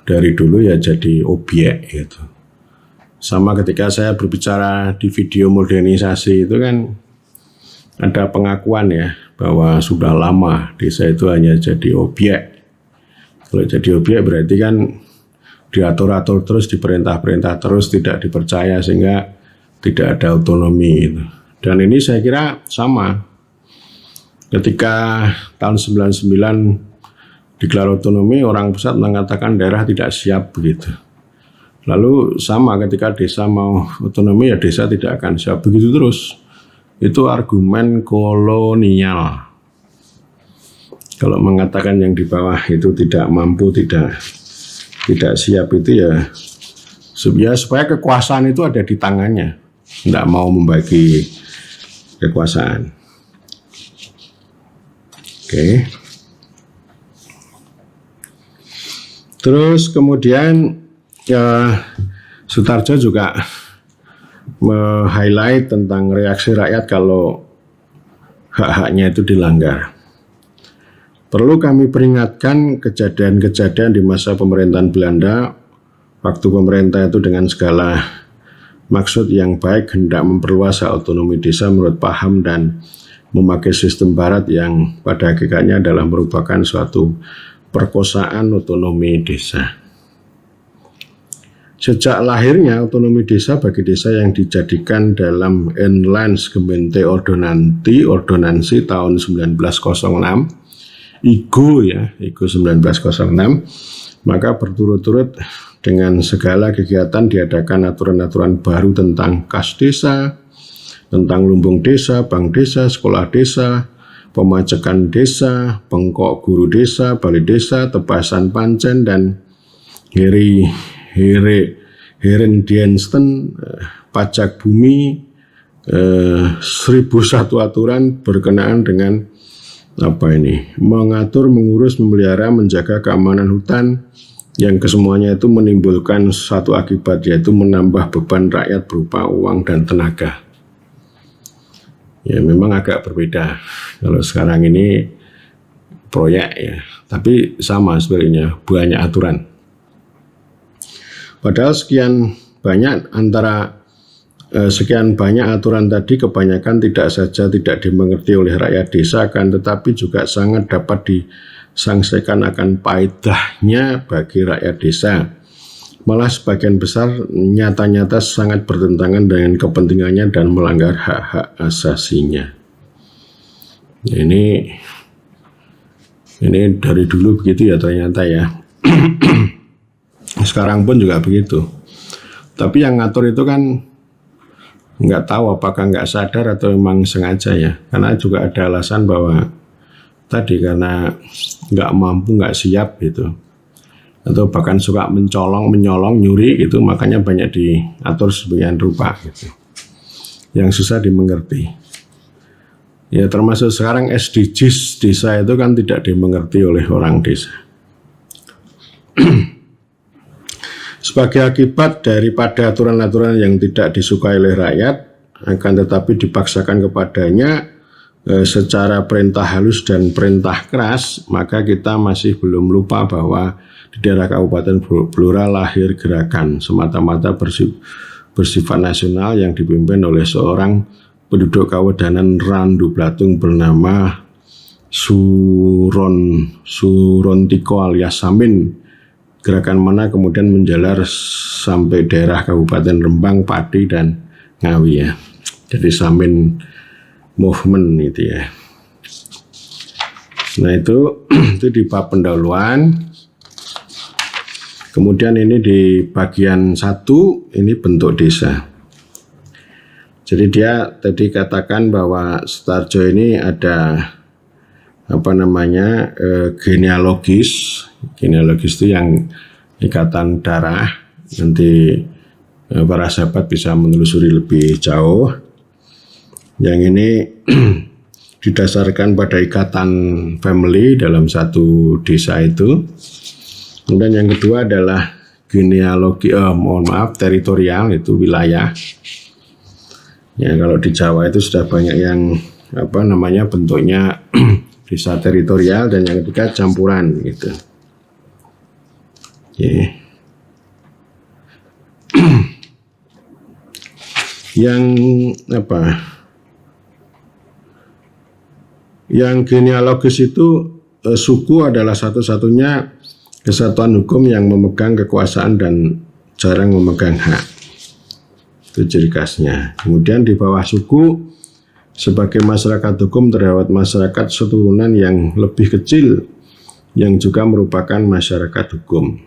dari dulu ya jadi objek gitu. Sama ketika saya berbicara di video modernisasi itu kan ada pengakuan ya bahwa sudah lama desa itu hanya jadi objek. Kalau jadi objek berarti kan diatur-atur terus, diperintah-perintah terus, tidak dipercaya sehingga tidak ada otonomi gitu. Dan ini saya kira sama. Ketika tahun 99 digelar otonomi, orang pusat mengatakan daerah tidak siap begitu. Lalu sama ketika desa mau otonomi ya desa tidak akan siap, begitu terus. Itu argumen kolonial. Kalau mengatakan yang di bawah itu tidak mampu, tidak siap itu ya supaya kekuasaan itu ada di tangannya, tidak mau membagi kekuasaan. Oke. Terus kemudian ya, Sutarjo juga highlight tentang reaksi rakyat kalau hak-haknya itu dilanggar. Perlu kami peringatkan kejadian-kejadian di masa pemerintahan Belanda, waktu pemerintah itu dengan segala maksud yang baik hendak memperluas hak otonomi desa menurut paham dan memakai sistem barat yang pada hakikatnya adalah merupakan suatu perkosaan otonomi desa. Sejak lahirnya otonomi desa bagi desa yang dijadikan dalam Inlandsgemeente Ordonansi tahun 1906, IGO 1906, maka berturut-turut dengan segala kegiatan diadakan aturan-aturan baru tentang kas desa, tentang lumbung desa, bank desa, sekolah desa, pemajakan desa, bengkok guru desa, balai desa, tebasan pancen, dan herendiensten, pajak bumi, 1001 aturan berkenaan dengan mengatur, mengurus, memelihara, menjaga keamanan hutan, yang kesemuanya itu menimbulkan satu akibat, yaitu menambah beban rakyat berupa uang dan tenaga. Ya memang agak berbeda kalau sekarang ini proyek ya, tapi sama sebenarnya, banyak aturan. Padahal sekian banyak aturan tadi kebanyakan tidak saja tidak dimengerti oleh rakyat desa, akan tetapi juga sangat dapat disangsikan akan faedahnya bagi rakyat desa. Malah sebagian besar nyata-nyata sangat bertentangan dengan kepentingannya dan melanggar hak-hak asasinya. Ini dari dulu begitu ya ternyata ya. Sekarang pun juga begitu. Tapi yang ngatur itu kan nggak tahu apakah nggak sadar atau memang sengaja ya, karena juga ada alasan bahwa tadi karena nggak mampu, nggak siap gitu, atau bahkan suka menyolong, nyuri gitu, makanya banyak diatur sebagian rupa gitu, yang susah dimengerti. Ya termasuk sekarang SDGs desa itu kan tidak dimengerti oleh orang desa. Sebagai akibat daripada aturan-aturan yang tidak disukai oleh rakyat, akan tetapi dipaksakan kepadanya secara perintah halus dan perintah keras, maka kita masih belum lupa bahwa di daerah Kabupaten Blora lahir gerakan semata-mata bersifat nasional yang dipimpin oleh seorang penduduk Kawedanan Randu Blatung bernama Surontiko alias Samin. Gerakan mana kemudian menjalar sampai daerah Kabupaten Rembang, Pati, dan Ngawi ya. Jadi Samin Movement itu ya. Nah itu di bab pendahuluan. Kemudian ini di bagian 1 ini bentuk desa. Jadi dia tadi katakan bahwa Sutarjo ini ada genealogis. Genealogis itu yang ikatan darah. Nanti para sahabat bisa menelusuri lebih jauh. Yang ini didasarkan pada ikatan family dalam satu desa itu. Kemudian yang kedua adalah genealogi, teritorial, itu wilayah. Ya kalau di Jawa itu sudah banyak yang bentuknya desa teritorial, dan yang ketiga campuran gitu. Okay. Yang genealogis itu suku adalah satu-satunya kesatuan hukum yang memegang kekuasaan dan jarang memegang hak. Itu ciri khasnya. Kemudian di bawah suku sebagai masyarakat hukum terdapat masyarakat seturunan yang lebih kecil yang juga merupakan masyarakat hukum.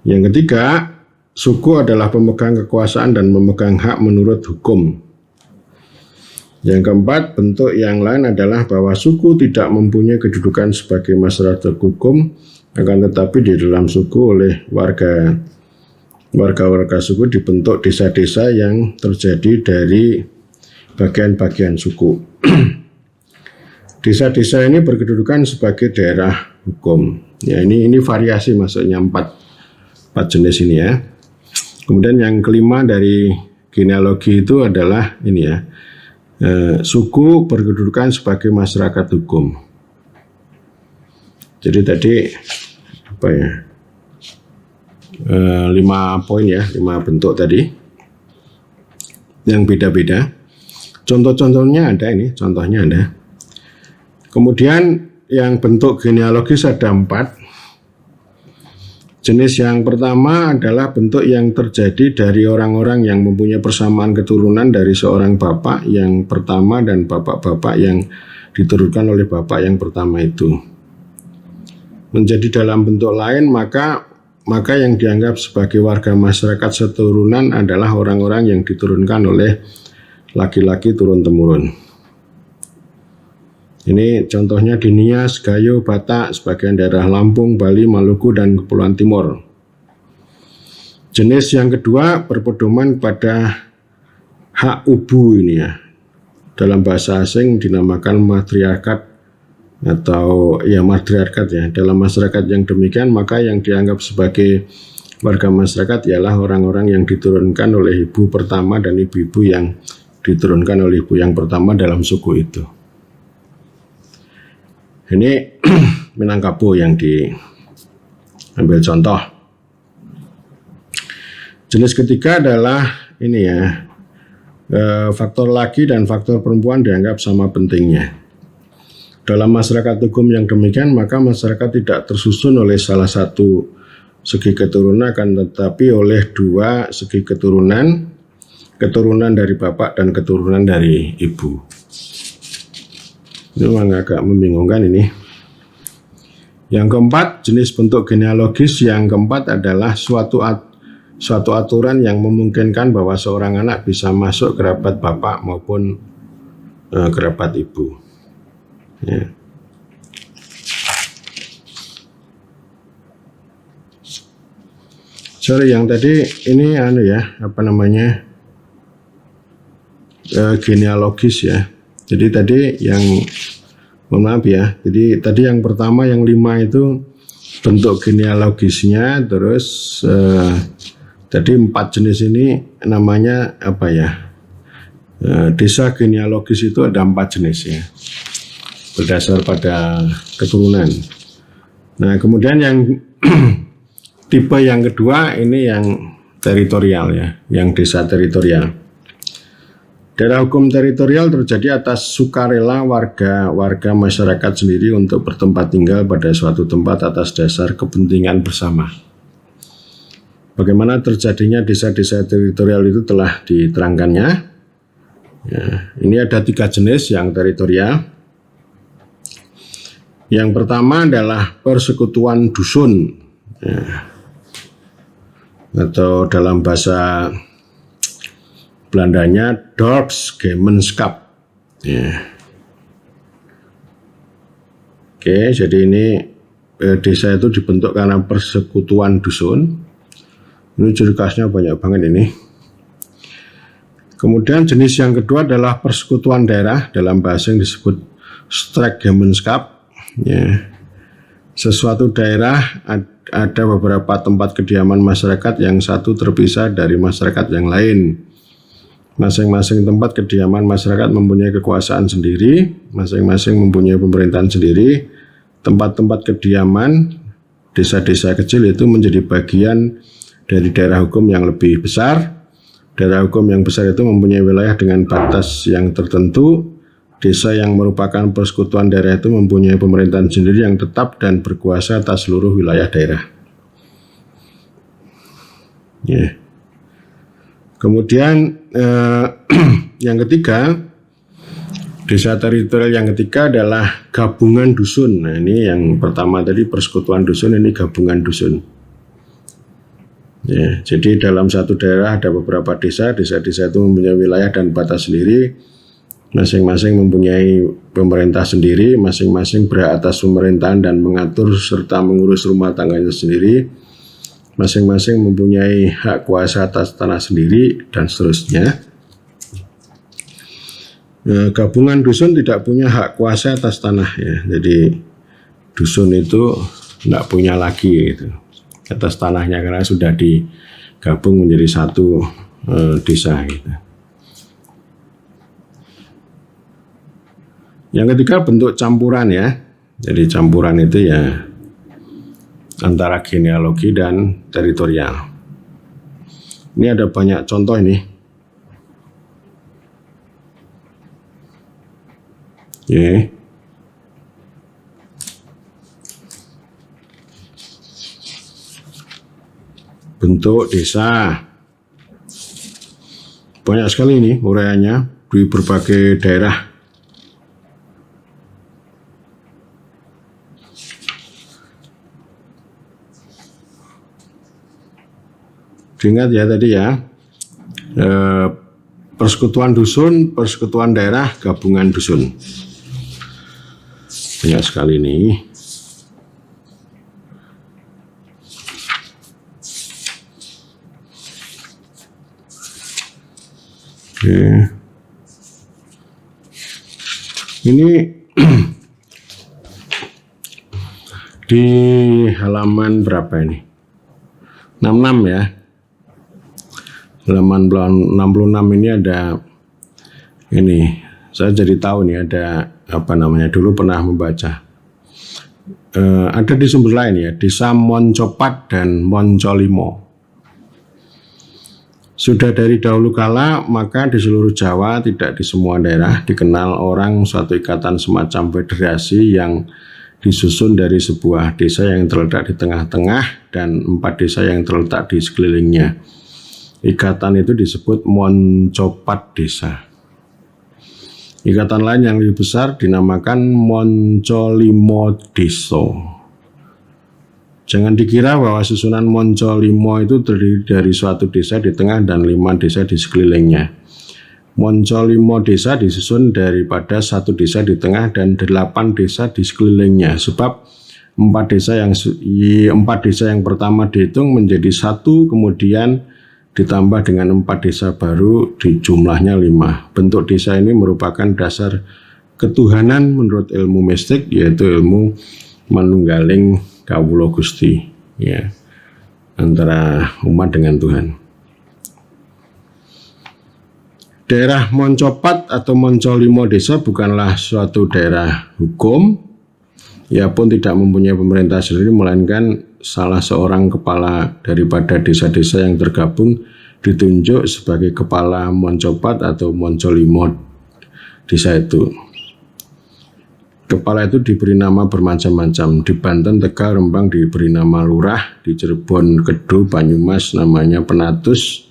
Yang ketiga, suku adalah pemegang kekuasaan dan memegang hak menurut hukum. Yang keempat, bentuk yang lain adalah bahwa suku tidak mempunyai kedudukan sebagai masyarakat hukum, akan tetapi di dalam suku oleh warga suku dibentuk desa-desa yang terjadi dari bagian-bagian suku. Desa-desa ini berkedudukan sebagai daerah hukum. Ya ini variasi, maksudnya empat jenis ini ya. Kemudian yang kelima dari genealogi itu adalah ini ya, suku berkedudukan sebagai masyarakat hukum. Jadi tadi 5 poin ya, 5 bentuk tadi yang beda-beda. Contoh-contohnya ada ini, contohnya ada. Kemudian yang bentuk genealogis ada 4. Jenis yang pertama adalah bentuk yang terjadi dari orang-orang yang mempunyai persamaan keturunan dari seorang bapak yang pertama dan bapak-bapak yang diturunkan oleh bapak yang pertama itu. Menjadi dalam bentuk lain, maka yang dianggap sebagai warga masyarakat seturunan adalah orang-orang yang diturunkan oleh laki-laki turun-temurun. Ini contohnya di Nias, Gayo, Batak, sebagian daerah Lampung, Bali, Maluku, dan Kepulauan Timur. Jenis yang kedua berpedoman pada hak ubu ini ya. Dalam bahasa asing dinamakan matriarkat atau ya matriarkat ya. Dalam masyarakat yang demikian maka yang dianggap sebagai warga masyarakat ialah orang-orang yang diturunkan oleh ibu pertama dan ibu-ibu yang diturunkan oleh ibu yang pertama dalam suku itu. Ini Minangkabau yang diambil contoh. Jenis ketiga adalah ini ya, faktor laki dan faktor perempuan dianggap sama pentingnya. Dalam masyarakat hukum yang demikian, maka masyarakat tidak tersusun oleh salah satu segi keturunan, akan tetapi oleh dua segi keturunan dari bapak dan keturunan dari ibu. Ini memang agak membingungkan ini. Yang keempat, jenis bentuk genealogis yang keempat adalah suatu aturan yang memungkinkan bahwa seorang anak bisa masuk kerabat bapak maupun kerabat ibu. Ya. Sorry, yang tadi ini genealogis ya. Jadi tadi yang mohon maaf ya. Jadi tadi yang pertama yang 5 itu bentuk genealogisnya, terus tadi 4 jenis ini namanya apa ya? Desa genealogis itu ada 4 jenis ya, berdasar pada keturunan. Nah kemudian yang tipe yang kedua ini yang teritorial ya, yang desa teritorial. Daerah hukum teritorial terjadi atas sukarela warga masyarakat sendiri untuk bertempat tinggal pada suatu tempat atas dasar kepentingan bersama. Bagaimana terjadinya desa-desa teritorial itu telah diterangkannya. Ya, ini ada 3 jenis yang teritorial. Yang pertama adalah persekutuan dusun, ya, atau dalam bahasa Belandanya Dorpsgemeenschap. Ya. Oke, jadi ini desa itu dibentuk karena persekutuan dusun. Ini ciri khasnya banyak banget ini. Kemudian jenis yang kedua adalah persekutuan daerah, dalam bahasa yang disebut Staatsgemeenschap. Ya. Sesuatu daerah ada beberapa tempat kediaman masyarakat yang satu terpisah dari masyarakat yang lain. Masing-masing tempat kediaman masyarakat mempunyai kekuasaan sendiri, masing-masing mempunyai pemerintahan sendiri. Tempat-tempat kediaman desa-desa kecil itu menjadi bagian dari daerah hukum yang lebih besar. Daerah hukum yang besar itu mempunyai wilayah dengan batas yang tertentu. Desa yang merupakan persekutuan daerah itu mempunyai pemerintahan sendiri yang tetap dan berkuasa atas seluruh wilayah daerah. Yeah. Kemudian yang ketiga, desa teritorial yang ketiga adalah gabungan dusun. Nah ini yang pertama tadi persekutuan dusun, ini gabungan dusun. Ya, jadi dalam satu daerah ada beberapa desa itu mempunyai wilayah dan batas sendiri. Masing-masing mempunyai pemerintah sendiri, masing-masing berhak atas pemerintahan dan mengatur serta mengurus rumah tangganya sendiri. Masing-masing mempunyai hak kuasa atas tanah sendiri dan seterusnya. Gabungan dusun tidak punya hak kuasa atas tanah ya. Jadi dusun itu tidak punya lagi gitu atas tanahnya karena sudah digabung menjadi satu desa gitu. Yang ketiga bentuk campuran ya. Jadi campuran itu ya antara genealogi dan teritorial. Ini ada banyak contoh ini. Yeah. Bentuk desa. Banyak sekali ini uraiannya di berbagai daerah. Ingat ya tadi ya, persekutuan dusun, persekutuan daerah, gabungan dusun. Banyak sekali nih. Oke. Ini di halaman berapa ini? 66 ya. Halaman 66 ini ada ini. Saya jadi tahu nih ada apa namanya, dulu pernah membaca. Ada di sumber lain ya, Desa Moncopat dan Moncolimo. Sudah dari dahulu kala, maka di seluruh Jawa, tidak di semua daerah, dikenal orang suatu ikatan semacam federasi yang disusun dari sebuah desa yang terletak di tengah-tengah dan 4 desa yang terletak di sekelilingnya. Ikatan itu disebut Moncopat Desa. Ikatan lain yang lebih besar dinamakan Moncolimo Deso. Jangan dikira bahwa susunan Moncolimo itu terdiri dari suatu desa di tengah dan 5 desa di sekelilingnya. Moncolimo desa disusun daripada 1 desa di tengah dan 8 desa di sekelilingnya. Sebab 4 desa yang pertama dihitung menjadi 1, kemudian ditambah dengan 4 desa baru, di jumlahnya 5. Bentuk desa ini merupakan dasar ketuhanan menurut ilmu mistik, yaitu ilmu manunggaling kawula Gusti, ya, antara umat dengan Tuhan. Daerah Moncopat atau Moncolimo Desa bukanlah suatu daerah hukum, ia pun tidak mempunyai pemerintah sendiri, melainkan salah seorang kepala daripada desa-desa yang tergabung ditunjuk sebagai kepala Moncopat atau Moncolimo desa itu. Kepala itu diberi nama bermacam-macam. Di Banten, Tegal, Rembang diberi nama lurah, di Cirebon, Kedu, Banyumas namanya penatus,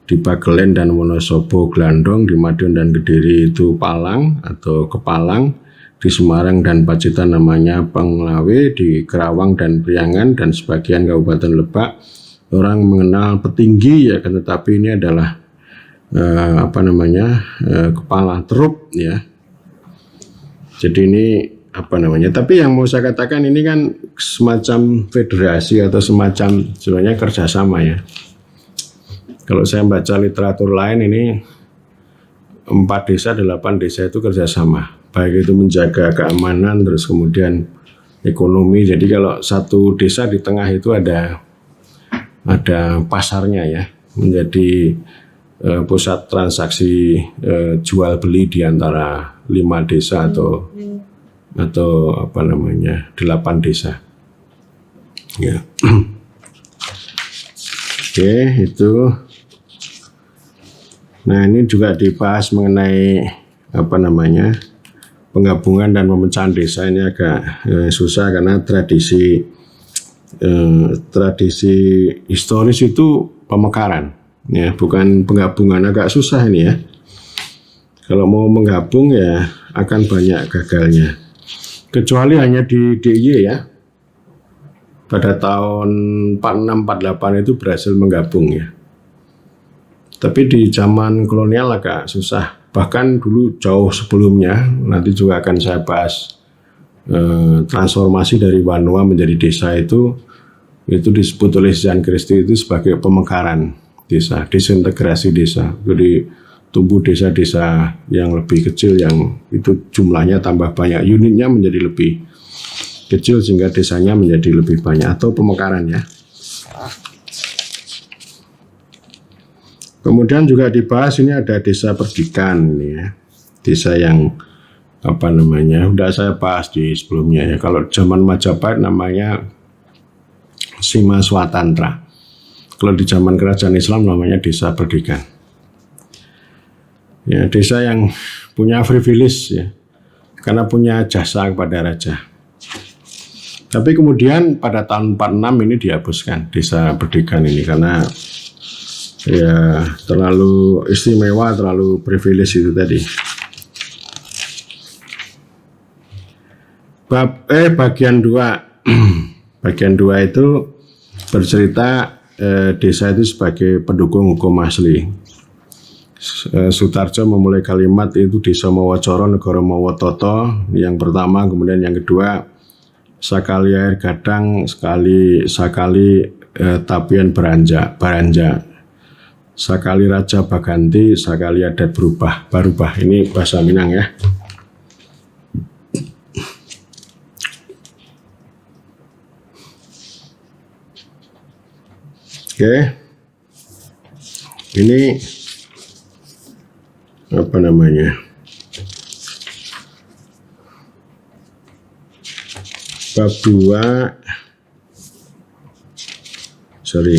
di Bagelen dan Wonosobo Glandong, di Madiun dan Kediri itu palang atau kepalang, di Semarang dan Pacitan namanya Penglawe, di Kerawang dan Priangan dan sebagian Kabupaten Lebak orang mengenal petinggi, ya, kan, tetapi ini adalah kepala trup, ya. Jadi ini apa namanya? Tapi yang mau saya katakan ini kan semacam federasi atau semacam sebenarnya kerjasama, ya. Kalau saya baca literatur lain ini 4 desa, 8 desa itu kerjasama. Baik itu menjaga keamanan, terus kemudian ekonomi. Jadi kalau satu desa di tengah itu ada pasarnya, ya, menjadi pusat transaksi jual beli di antara 5 desa atau 8 desa. Ya. Oke, itu. Nah, ini juga dibahas mengenai penggabungan dan pemecahan desa. Ini agak susah karena tradisi historis itu pemekaran, ya, bukan penggabungan. Agak susah ini, ya. Kalau mau menggabung ya akan banyak gagalnya. Kecuali hanya di DIY, ya. Pada tahun 46-48 itu berhasil menggabung, ya. Tapi di zaman kolonial agak susah. Bahkan dulu jauh sebelumnya, nanti juga akan saya bahas transformasi dari Wanoa menjadi desa itu disebut oleh Jean Christie itu sebagai pemekaran desa, disintegrasi desa. Jadi tumbuh desa-desa yang lebih kecil yang itu jumlahnya tambah banyak, unitnya menjadi lebih kecil sehingga desanya menjadi lebih banyak, atau pemekaran, ya. Kemudian juga dibahas ini ada desa perdikan, ya. Desa yang udah saya bahas di sebelumnya, ya. Kalau zaman Majapahit namanya Sima Swatantra. Kalau di zaman kerajaan Islam namanya desa perdikan. Ya, desa yang punya privilege, ya, karena punya jasa kepada raja. Tapi kemudian pada tahun 46 ini dihapuskan desa perdikan ini karena ya terlalu istimewa, terlalu privilege itu tadi. Bagian 2 bagian 2 itu bercerita desa itu sebagai pendukung hukum asli. Sutarjo memulai kalimat itu Desa Mawacoro Negara Mawatoto yang pertama, kemudian yang kedua sakali air gadang sekali tapian baranja, sakali raja baganti, sakali adat barubah. Ini bahasa Minang, ya. Oke. Ini apa namanya? Bab 2. Sorry.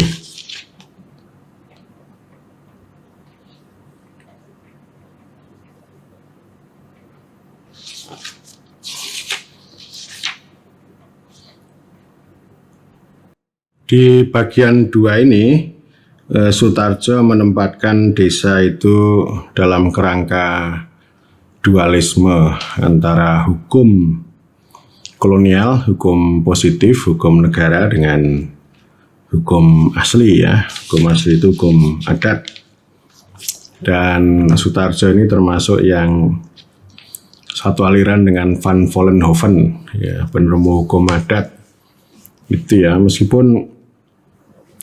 Di bagian 2 ini, Sutarjo menempatkan desa itu dalam kerangka dualisme antara hukum kolonial, hukum positif, hukum negara dengan hukum asli ya. Hukum asli itu hukum adat. Dan Sutarjo ini termasuk yang satu aliran dengan Van Vollenhoven, ya, penemu hukum adat. Itu ya, meskipun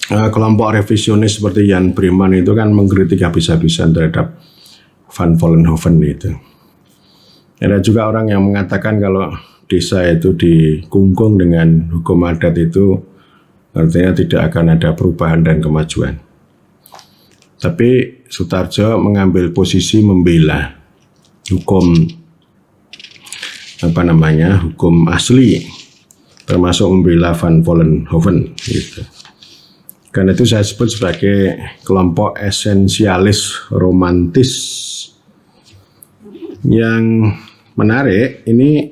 kelompok revisionis seperti Jan Breman itu kan mengkritik habis-habisan terhadap Van Vollenhoven itu. Ada juga orang yang mengatakan kalau desa itu dikungkung dengan hukum adat itu artinya tidak akan ada perubahan dan kemajuan. Tapi Sutarjo mengambil posisi membela hukum hukum asli, termasuk membela Van Vollenhoven gitu. Karena itu saya sebut sebagai kelompok esensialis romantis. Yang menarik ini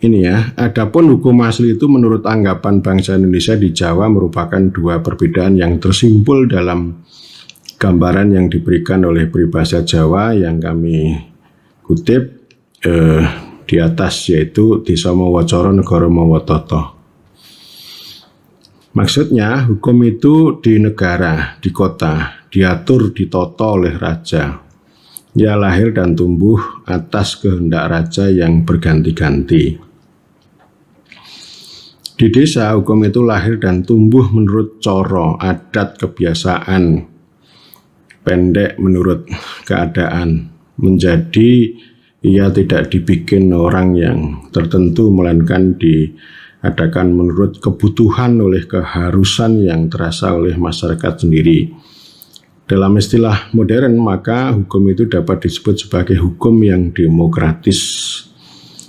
ya, adapun hukum asli itu menurut anggapan bangsa Indonesia di Jawa merupakan dua perbedaan yang tersimpul dalam gambaran yang diberikan oleh peribahasa Jawa yang kami kutip di atas, yaitu Desa Mawa Cara Negara Mawa Tata. Maksudnya hukum itu di negara, di kota, diatur, ditata oleh raja. Ia lahir dan tumbuh atas kehendak raja yang berganti-ganti. Di desa, hukum itu lahir dan tumbuh menurut coro, adat, kebiasaan, pendek menurut keadaan. Menjadi ia tidak dibikin orang yang tertentu, melainkan diadakan menurut kebutuhan oleh keharusan yang terasa oleh masyarakat sendiri. Dalam istilah modern, maka hukum itu dapat disebut sebagai hukum yang demokratis.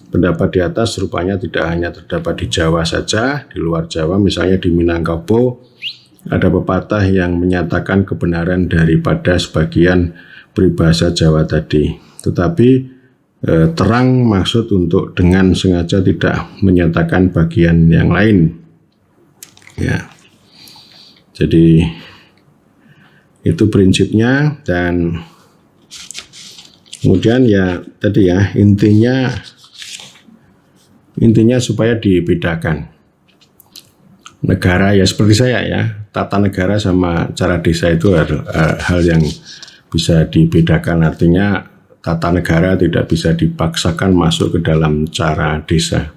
Pendapat di atas rupanya tidak hanya terdapat di Jawa saja, di luar Jawa, misalnya di Minangkabau, ada pepatah yang menyatakan kebenaran daripada sebagian peribahasa Jawa tadi. Tetapi terang maksud untuk dengan sengaja tidak menyatakan bagian yang lain. Ya. Jadi itu prinsipnya, dan kemudian ya tadi ya intinya supaya dibedakan. Negara ya seperti saya ya, tata negara sama cara desa itu hal yang bisa dibedakan. Artinya tata negara tidak bisa dipaksakan masuk ke dalam cara desa.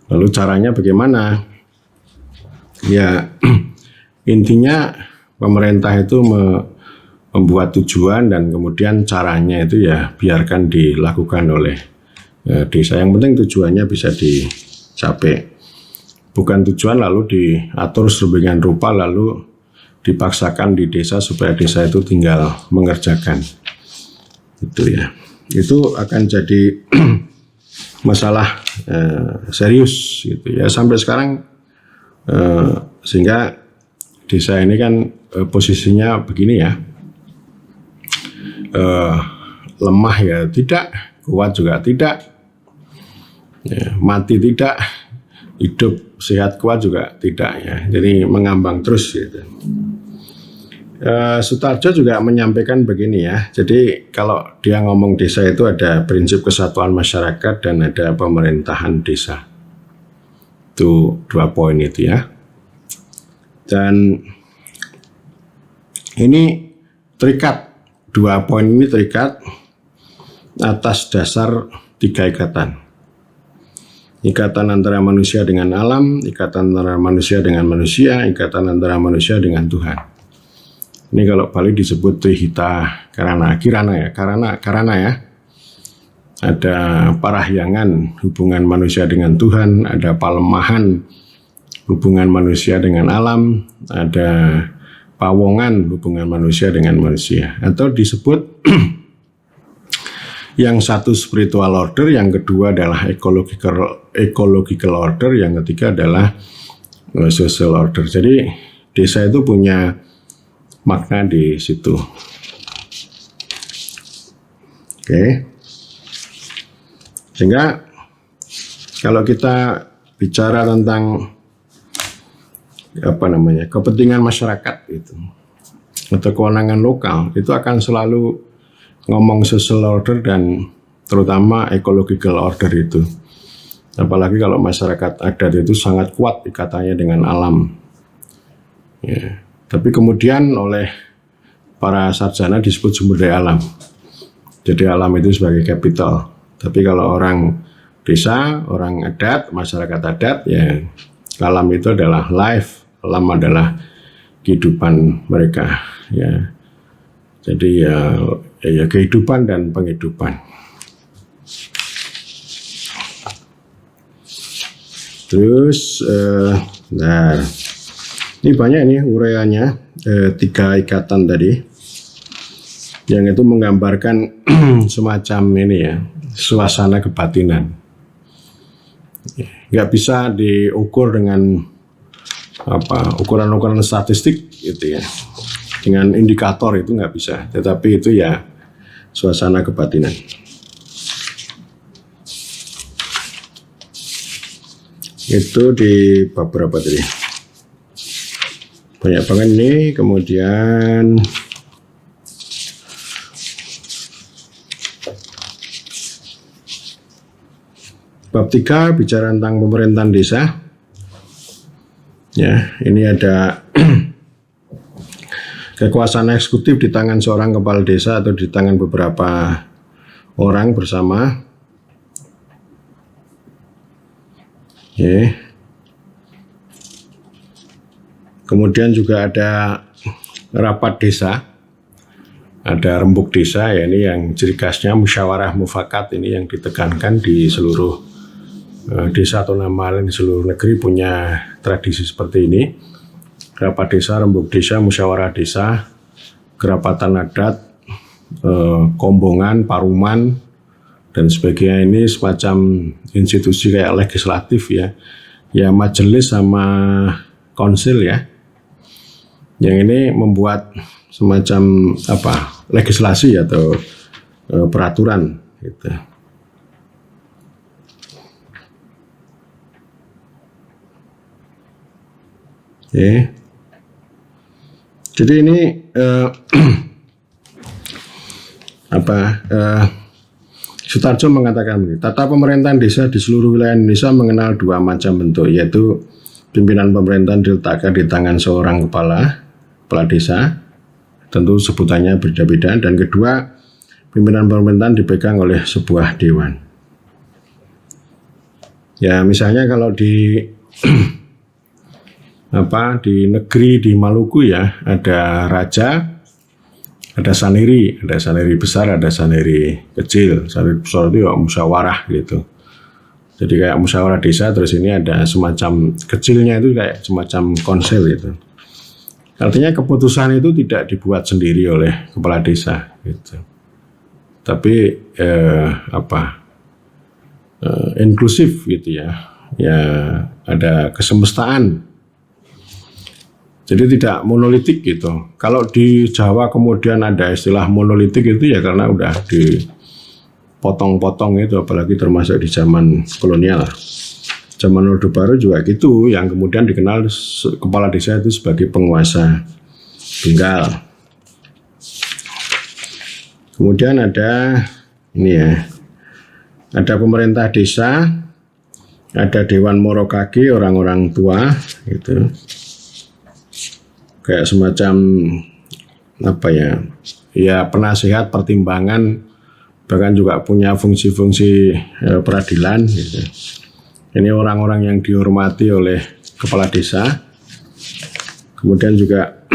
Lalu caranya bagaimana? Ya intinya pemerintah itu membuat tujuan dan kemudian caranya itu ya biarkan dilakukan oleh desa. Yang penting tujuannya bisa dicapai. Bukan tujuan lalu diatur sedemikian rupa lalu dipaksakan di desa supaya desa itu tinggal mengerjakan. Itu ya. Itu akan jadi masalah serius gitu ya sampai sekarang, sehingga desa ini kan posisinya begini ya, lemah ya tidak, kuat juga tidak, ya, mati tidak, hidup sehat kuat juga tidak ya, jadi mengambang terus gitu. Sutarjo juga menyampaikan begini ya, jadi kalau dia ngomong desa itu ada prinsip kesatuan masyarakat dan ada pemerintahan desa. Itu 2 poin itu ya. Dan ini terikat, 2 poin ini terikat atas dasar 3 ikatan. Ikatan antara manusia dengan alam, ikatan antara manusia dengan manusia, ikatan antara manusia dengan Tuhan. Ini kalau Bali disebut Trihita Karana ya. Ada parahyangan hubungan manusia dengan Tuhan, ada palemahan hubungan manusia dengan alam, ada pawongan hubungan manusia dengan manusia, atau disebut yang satu spiritual order, yang kedua adalah ecological order, yang ketiga adalah social order. Jadi desa itu punya makna di situ. Oke. Sehingga kalau kita bicara tentang kepentingan masyarakat itu atau kewenangan lokal, itu akan selalu ngomong social order dan terutama ecological order itu. Apalagi kalau masyarakat adat itu sangat kuat ikatannya dengan alam. Ya. Tapi kemudian oleh para sarjana disebut sumber daya alam. Jadi alam itu sebagai capital. Tapi kalau orang desa, orang adat, masyarakat adat, ya alam itu adalah life, alam adalah kehidupan mereka. Ya, jadi ya kehidupan dan penghidupan. Terus, nah ini banyak nih uraiannya, 3 ikatan tadi, yang itu menggambarkan semacam ini ya, suasana kebatinan. Nggak bisa diukur dengan ukuran-ukuran statistik gitu ya, dengan indikator itu nggak bisa. Tetapi itu ya suasana kebatinan. Itu di bab berapa tadi? Banyak banget ini. Kemudian bab 3 bicara tentang pemerintahan desa. Ya, ini ada kekuasaan eksekutif di tangan seorang kepala desa atau di tangan beberapa orang bersama. Oke. Kemudian juga ada rapat desa, ada rembuk desa, ya ini yang ciri khasnya musyawarah mufakat, ini yang ditekankan di seluruh desa atau nama lain di seluruh negeri punya tradisi seperti ini. Rapat desa, rembuk desa, musyawarah desa, kerapatan adat, kombongan, paruman, dan sebagainya. Ini semacam institusi kayak legislatif ya, ya majelis sama konsil ya. Yang ini membuat semacam legislasi atau peraturan gitu. Oke. Jadi ini Sutarjo mengatakan begini, tata pemerintahan desa di seluruh wilayah Indonesia mengenal 2 macam bentuk, yaitu pimpinan pemerintahan diletakkan di tangan seorang kepala desa, tentu sebutannya berbeda-beda, dan kedua, pimpinan pemerintahan dipegang oleh sebuah dewan. Ya misalnya kalau di di negeri di Maluku ya, ada raja, ada saneri besar, ada saneri kecil. Saneri besar itu ya musyawarah gitu. Jadi kayak musyawarah desa, terus ini ada semacam kecilnya itu kayak semacam konsel gitu. Artinya keputusan itu tidak dibuat sendiri oleh kepala desa gitu. Tapi inklusif gitu ya. Ya ada kesemestaan. Jadi tidak monolitik gitu. Kalau di Jawa kemudian ada istilah monolitik itu ya karena udah dipotong-potong itu, apalagi termasuk di zaman kolonial. Zaman Orde Baru juga gitu, yang kemudian dikenal kepala desa itu sebagai penguasa tunggal. Kemudian ada ini ya, ada pemerintah desa, ada Dewan Morokagi, orang-orang tua gitu. Kayak semacam ya penasihat, pertimbangan, bahkan juga punya fungsi-fungsi peradilan gitu. Ini orang-orang yang dihormati oleh kepala desa. Kemudian juga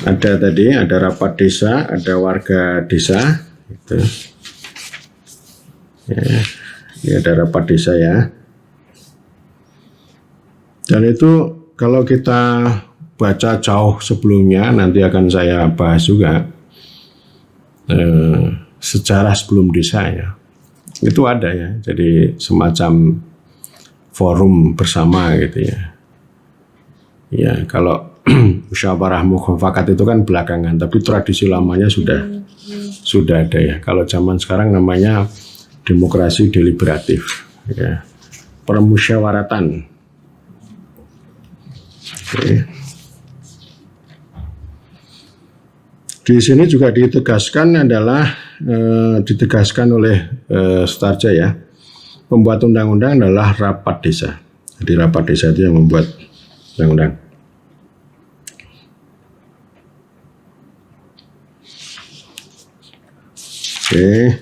ada rapat desa, ada warga desa gitu. Ya, ini ada rapat desa ya. Dan itu kalau kita baca jauh sebelumnya, nanti akan saya bahas juga sejarah sebelum desa ya. Itu ada ya, jadi semacam forum bersama gitu ya. Ya, kalau musyawarah mufakat itu kan belakangan, tapi tradisi lamanya sudah ada ya. Kalau zaman sekarang namanya demokrasi deliberatif ya. Permusyawaratan. Oke. Di sini juga ditegaskan oleh Sutarja ya, pembuat undang-undang adalah rapat desa. Jadi rapat desa itu yang membuat undang-undang. Oke.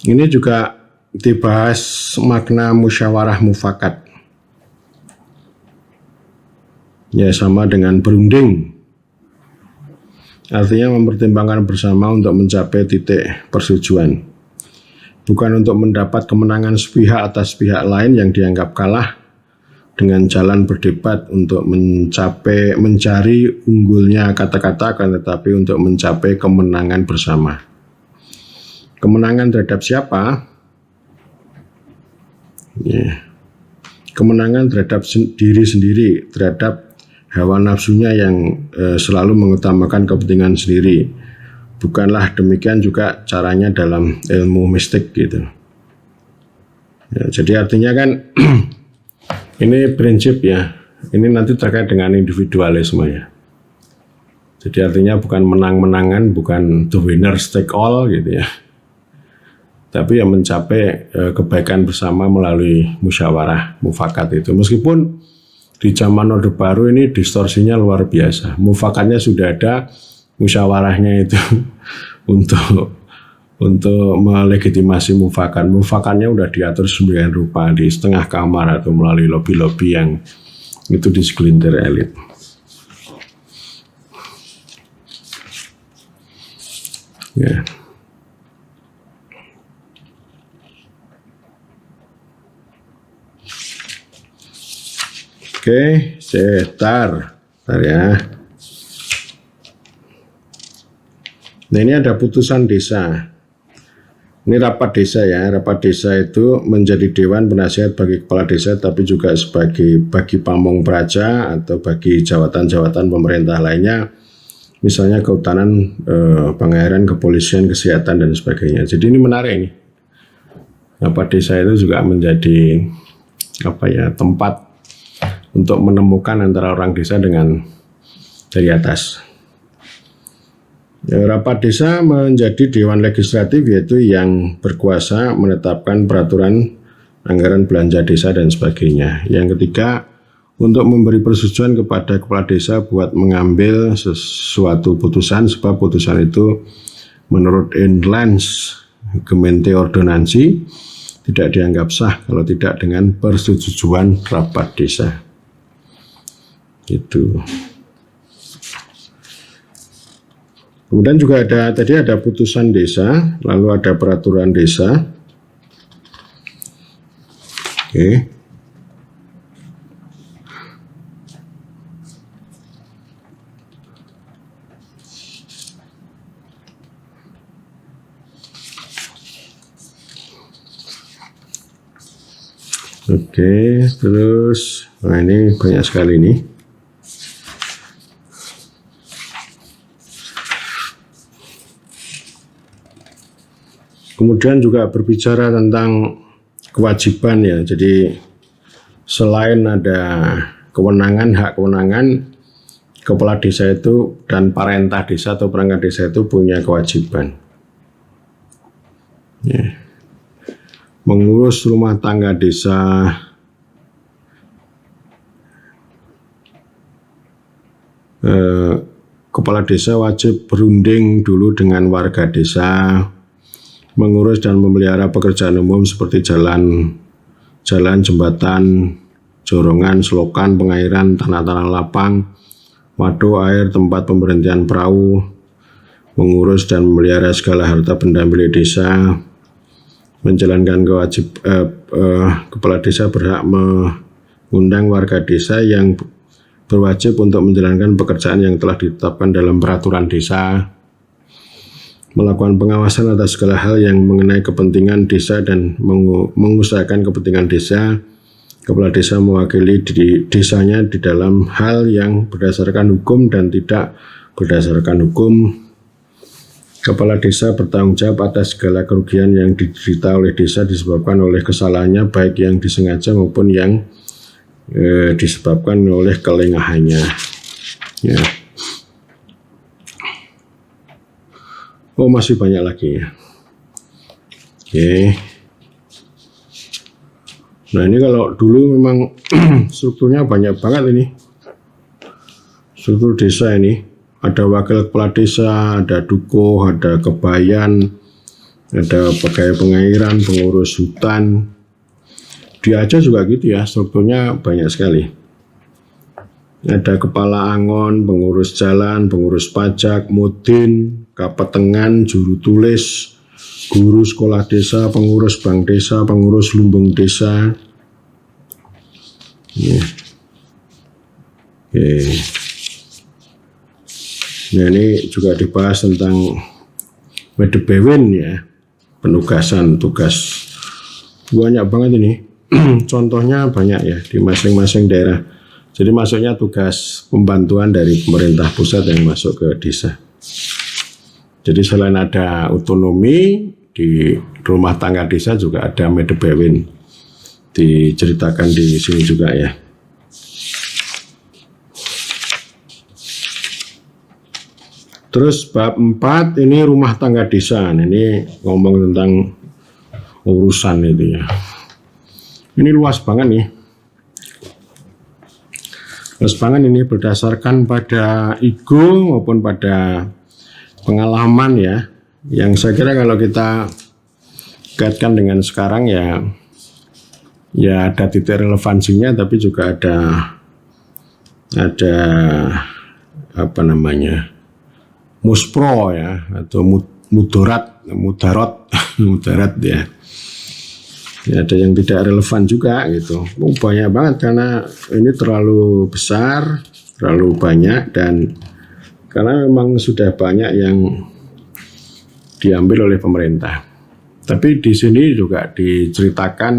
Ini juga dibahas makna musyawarah mufakat. Ya, sama dengan berunding. Artinya mempertimbangkan bersama untuk mencapai titik persetujuan. Bukan untuk mendapat kemenangan sepihak atas pihak lain yang dianggap kalah dengan jalan berdebat untuk mencari unggulnya kata-kata, akan tetapi untuk mencapai kemenangan bersama. Kemenangan terhadap siapa? Ya. Kemenangan terhadap diri sendiri, terhadap hawa nafsunya yang selalu mengutamakan kepentingan sendiri. Bukanlah demikian juga caranya dalam ilmu mistik gitu. Ya, jadi artinya kan ini prinsip ya. Ini nanti terkait dengan individualisme ya. Jadi artinya bukan menang-menangan, bukan the winner take all gitu ya. Tapi yang mencapai kebaikan bersama melalui musyawarah mufakat itu. Meskipun di zaman Orde Baru ini distorsinya luar biasa. Mufakatnya sudah ada, musyawarahnya itu untuk melegitimasi mufakat. Mufakatnya udah diatur sembilan rupa di setengah kamar atau melalui lobi-lobi yang itu di segelintir elit. Ya. Oke, sebentar ya. Nah, ini ada putusan desa. Ini rapat desa ya. Rapat desa itu menjadi dewan penasihat bagi kepala desa, tapi juga bagi pamong praja atau bagi jawatan-jawatan pemerintah lainnya, misalnya kehutanan, pengairan, kepolisian, kesehatan dan sebagainya. Jadi ini menarik ini. Rapat desa itu juga menjadi tempat untuk menemukan antara orang desa dengan dari atas. Rapat desa menjadi dewan legislatif, yaitu yang berkuasa menetapkan peraturan anggaran belanja desa dan sebagainya. Yang ketiga, untuk memberi persetujuan kepada kepala desa buat mengambil sesuatu putusan, sebab putusan itu menurut Inlans Gemeente Ordonansi tidak dianggap sah kalau tidak dengan persetujuan rapat desa. Gitu. Kemudian juga ada putusan desa, lalu ada peraturan desa. Oke. Oke, terus ini banyak sekali nih. Kemudian juga berbicara tentang kewajiban ya. Jadi selain ada kewenangan, hak kewenangan, kepala desa itu dan parentah desa atau perangkat desa itu punya kewajiban. Ya. Mengurus rumah tangga desa, kepala desa wajib berunding dulu dengan warga desa, mengurus dan memelihara pekerjaan umum seperti jalan jalan, jembatan, jorongan, selokan, pengairan, tanah-tanah lapang, waduk air, tempat pemberhentian perahu, mengurus dan memelihara segala harta benda milik desa, menjalankan kepala desa berhak mengundang warga desa yang berwajib untuk menjalankan pekerjaan yang telah ditetapkan dalam peraturan desa, melakukan pengawasan atas segala hal yang mengenai kepentingan desa dan mengusahakan kepentingan desa. Kepala desa mewakili desanya di dalam hal yang berdasarkan hukum dan tidak berdasarkan hukum. Kepala desa bertanggung jawab atas segala kerugian yang diderita oleh desa disebabkan oleh kesalahannya, baik yang disengaja maupun yang disebabkan oleh kelengahannya. Ya. Oh, masih banyak lagi ya. Oke. Nah, ini kalau dulu memang strukturnya banyak banget ini. Struktur desa ini. Ada wakil kepala desa, ada dukuh, ada kebayan, ada pegawai pengairan, pengurus hutan. Di Aceh juga gitu ya, strukturnya banyak sekali. Ada kepala angon, pengurus jalan, pengurus pajak, mudin, kapetengan, juru tulis, guru sekolah desa, pengurus bank desa, pengurus lumbung desa. Nah, ini juga dibahas tentang Medebewin ya, penugasan tugas. Banyak banget ini. Contohnya banyak ya di masing-masing daerah. Jadi masuknya tugas pembantuan dari pemerintah pusat yang masuk ke desa. Jadi selain ada otonomi di rumah tangga desa juga ada Medebewin, diceritakan di sini juga ya. Terus bab 4 ini rumah tangga desa. Ini ngomong tentang urusan itu ya. Ini luas banget nih. Luas banget ini berdasarkan pada ego maupun pada pengalaman ya. Yang saya kira kalau kita kaitkan dengan sekarang ya ada titik relevansinya, tapi juga ada apa namanya, muspro ya, atau mudarat ya. Ya, ada yang tidak relevan juga gitu. Banyak banget karena ini terlalu besar, terlalu banyak, dan karena memang sudah banyak yang diambil oleh pemerintah. Tapi di sini juga diceritakan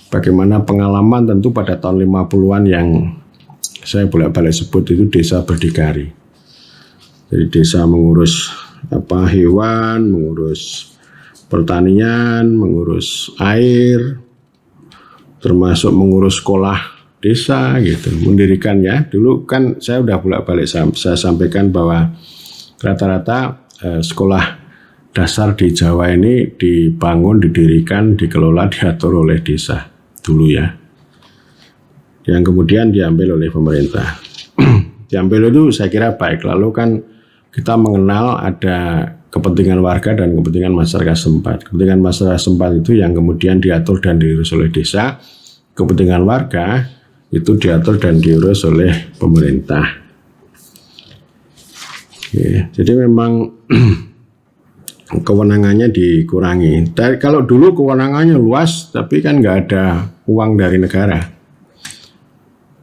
bagaimana pengalaman tentu pada tahun 50-an yang saya bolak-balik sebut itu desa berdikari. Jadi desa mengurus hewan, mengurus pertanian, mengurus air, termasuk mengurus sekolah desa gitu, mendirikan ya. Dulu kan saya udah bolak-balik saya sampaikan bahwa rata-rata sekolah dasar di Jawa ini dibangun, didirikan, dikelola, diatur oleh desa dulu ya. Yang kemudian diambil oleh pemerintah. Diambil itu saya kira baik. Lalu kan kita mengenal ada kepentingan warga dan kepentingan masyarakat setempat. Kepentingan masyarakat setempat itu yang kemudian diatur dan diurus oleh desa. Kepentingan warga itu diatur dan diurus oleh pemerintah. Oke, jadi memang kewenangannya dikurangi. Kalau dulu kewenangannya luas, tapi kan nggak ada uang dari negara.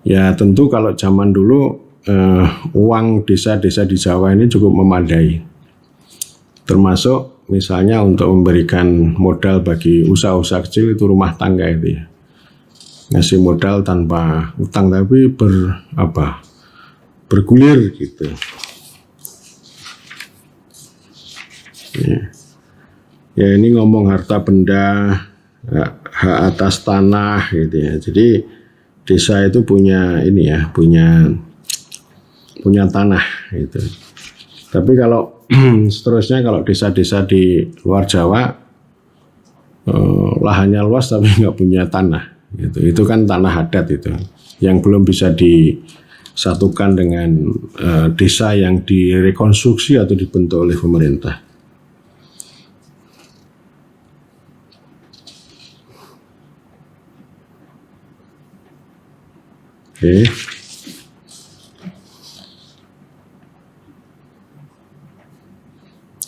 Ya tentu kalau zaman dulu uang desa-desa di Jawa ini cukup memadai. Termasuk misalnya untuk memberikan modal bagi usaha-usaha kecil itu rumah tangga itu ya. Ngasih modal tanpa utang tapi bergulir gitu. Ya ini ngomong harta benda, hak atas tanah gitu ya. Jadi desa itu punya tanah gitu. Tapi kalau seterusnya kalau desa-desa di luar Jawa lahannya luas tapi nggak punya tanah gitu. Itu kan tanah adat itu yang belum bisa disatukan dengan desa yang direkonstruksi atau dibentuk oleh pemerintah. Oke.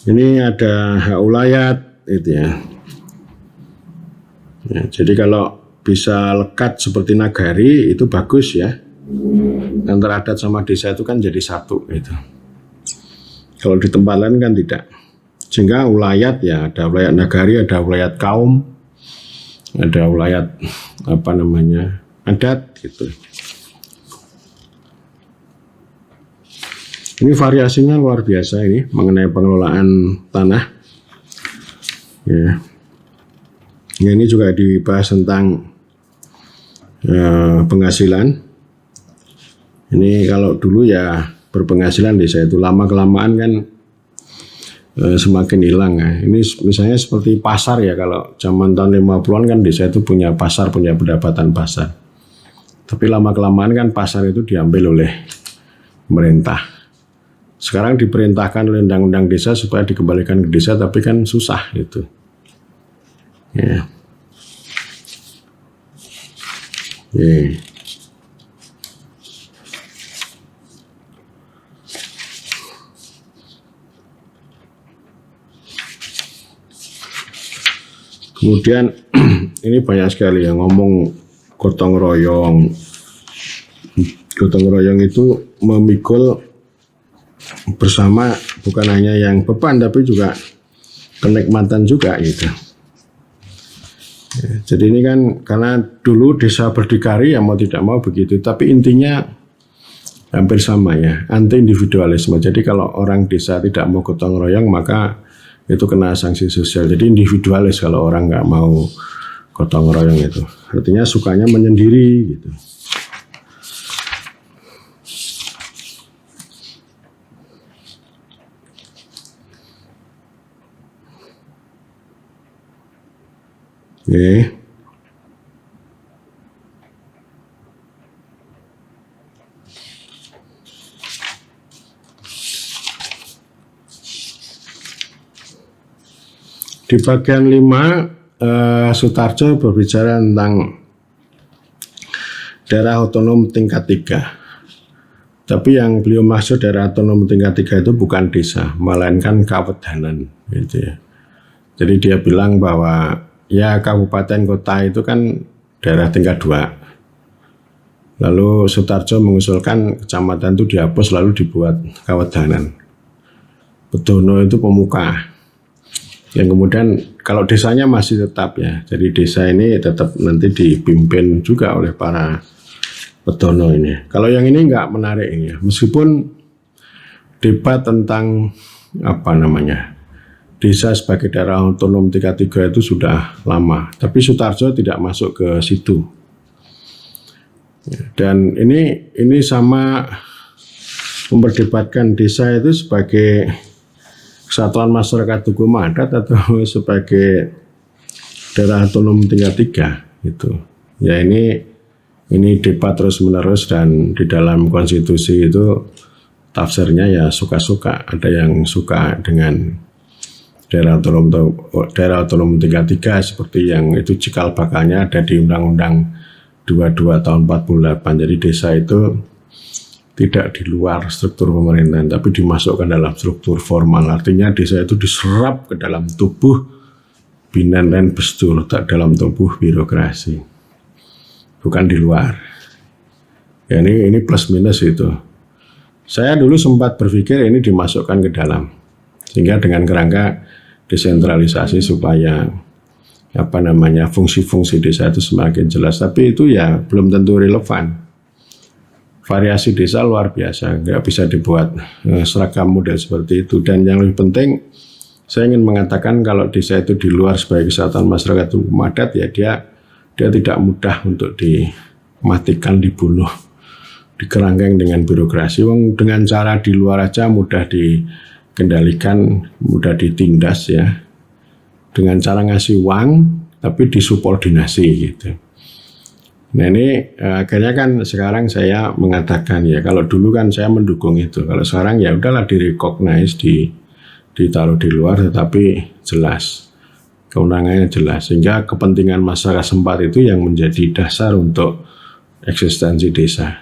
Ini ada hak ulayat itu ya. Jadi kalau bisa lekat seperti nagari itu bagus ya. Antara adat sama desa itu kan jadi satu gitu. Kalau di tempat lain kan tidak. Sehingga ulayat ya ada ulayat nagari, ada ulayat kaum, ada ulayat adat gitu. Ini variasinya luar biasa ini mengenai pengelolaan tanah. Ya. Ini juga dibahas tentang penghasilan. Ini kalau dulu ya berpenghasilan desa itu lama-kelamaan kan semakin hilang ya. Ini misalnya seperti pasar ya, kalau zaman tahun 50-an kan desa itu punya pasar, punya pendapatan pasar. Tapi lama-kelamaan kan pasar itu diambil oleh pemerintah. Sekarang diperintahkan oleh undang-undang desa supaya dikembalikan ke desa, tapi kan susah gitu. Ya. Yeah. Kemudian ini banyak sekali yang ngomong gotong royong. Gotong royong itu memikul bersama, bukan hanya yang beban tapi juga kenikmatan juga gitu. Ya, jadi ini kan karena dulu desa berdikari ya mau tidak mau begitu, tapi intinya hampir sama ya, anti individualisme. Jadi kalau orang desa tidak mau gotong royong maka itu kena sanksi sosial. Jadi individualis kalau orang nggak mau gotong royong itu, artinya sukanya menyendiri gitu. Oke. Di bagian 5 Sutarjo berbicara tentang daerah otonom tingkat 3. Tapi yang beliau maksud daerah otonom tingkat 3 itu bukan desa, melainkan kawedanan gitu ya. Jadi dia bilang bahwa ya kabupaten kota itu kan daerah tingkat 2. Lalu Sutarjo mengusulkan kecamatan itu dihapus lalu dibuat kawedanan. Bedono itu pemuka. Yang kemudian kalau desanya masih tetap ya. Jadi desa ini tetap nanti dipimpin juga oleh para bedono ini. Kalau yang ini enggak menarik ini ya. Meskipun debat tentang desa sebagai daerah otonom tingkat 3 itu sudah lama, tapi Sutarjo tidak masuk ke situ. Dan ini sama memperdebatkan desa itu sebagai kesatuan masyarakat hukum adat atau sebagai daerah otonom tingkat 3 gitu. Ya ini debat terus menerus, dan di dalam konstitusi itu tafsirnya ya suka-suka. Ada yang suka dengan daerah otonom tingkat 3 seperti yang itu cikal bakalnya ada di Undang-Undang 22 tahun 48. Jadi desa itu tidak di luar struktur pemerintahan tapi dimasukkan dalam struktur formal. Artinya desa itu diserap ke dalam tubuh Binan dan Bestu, letak dalam tubuh birokrasi, bukan di luar. Ya, ini plus minus itu. Saya dulu sempat berpikir ini dimasukkan ke dalam, sehingga dengan kerangka desentralisasi supaya fungsi-fungsi desa itu semakin jelas. Tapi itu ya belum tentu relevan. Variasi desa luar biasa, nggak bisa dibuat seragam model seperti itu. Dan yang lebih penting, saya ingin mengatakan kalau desa itu di luar sebagai kesatuan masyarakat hukum adat, ya dia tidak mudah untuk dimatikan, dibunuh, dikerangkeng dengan birokrasi. Dengan cara di luar aja mudah dikendalikan, mudah ditindas ya, dengan cara ngasih uang tapi disubordinasi gitu. Nah ini akhirnya kan sekarang saya mengatakan ya, kalau dulu kan saya mendukung itu, kalau sekarang ya udahlah direcognize, ditaruh di luar tetapi jelas kewenangannya jelas, sehingga kepentingan masyarakat setempat itu yang menjadi dasar untuk eksistensi desa.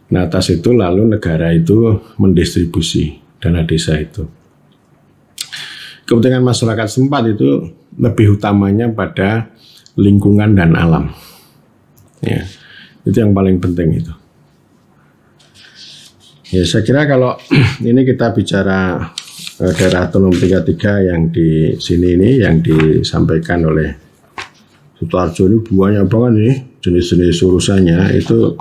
Nah, atas itu lalu negara itu mendistribusi dana desa itu. Kepentingan masyarakat setempat itu lebih utamanya pada lingkungan dan alam. Ya, itu yang paling penting itu. Ya, saya kira kalau ini kita bicara daerah otonom 33 yang di sini ini yang disampaikan oleh Sutarjo ini banyak banget nih jenis-jenis urusannya, itu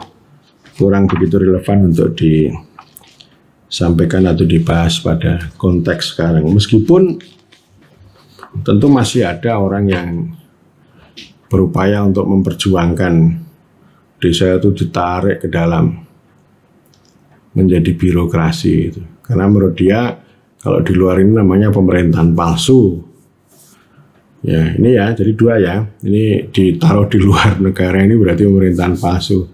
kurang begitu relevan untuk disampaikan atau dibahas pada konteks sekarang. Meskipun tentu masih ada orang yang berupaya untuk memperjuangkan desa itu ditarik ke dalam menjadi birokrasi itu. Karena menurut dia kalau di luar ini namanya pemerintahan palsu. Ya, ini ya, jadi dua ya. Ini ditaruh di luar negara ini berarti pemerintahan palsu.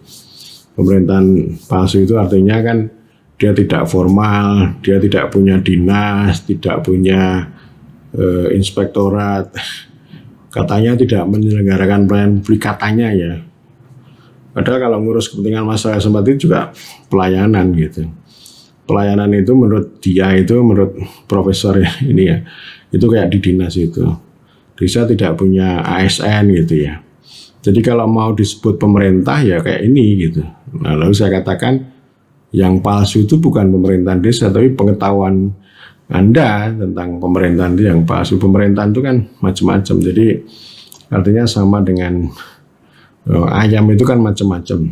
Pemerintahan palsu itu artinya kan dia tidak formal, dia tidak punya dinas, tidak punya inspektorat, katanya tidak menyelenggarakan pelayanan publik katanya ya. Padahal kalau ngurus kepentingan masyarakat setempat itu juga pelayanan gitu. Pelayanan itu menurut dia itu, menurut profesor ini ya, itu kayak di dinas itu. Desa tidak punya ASN gitu ya. Jadi kalau mau disebut pemerintah ya kayak ini gitu. Nah, lalu saya katakan yang palsu itu bukan pemerintahan desa, tapi pengetahuan Anda tentang pemerintahan itu yang palsu. Pemerintahan itu kan macam-macam. Jadi artinya sama dengan ayam itu kan macam-macam.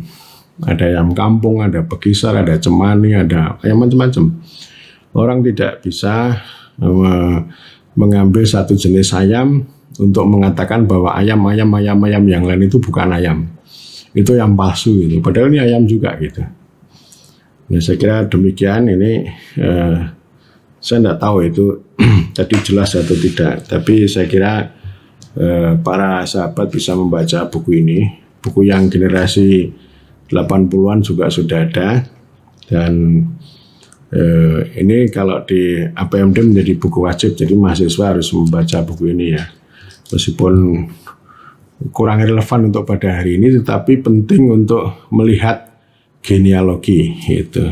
Ada ayam kampung, ada bekisar, ada cemani, ada ayam macam-macam. Orang tidak bisa mengambil satu jenis ayam untuk mengatakan bahwa ayam yang lain itu bukan ayam. Itu yang palsu gitu. Padahal ini ayam juga gitu. Nah, saya kira demikian ini. Saya tidak tahu itu tadi jelas atau tidak. Tapi saya kira para sahabat bisa membaca buku ini. Buku yang generasi 80-an juga sudah ada. Dan ini kalau di APMD menjadi buku wajib. Jadi mahasiswa harus membaca buku ini ya. Meskipun kurang relevan untuk pada hari ini, tetapi penting untuk melihat genealogi itu.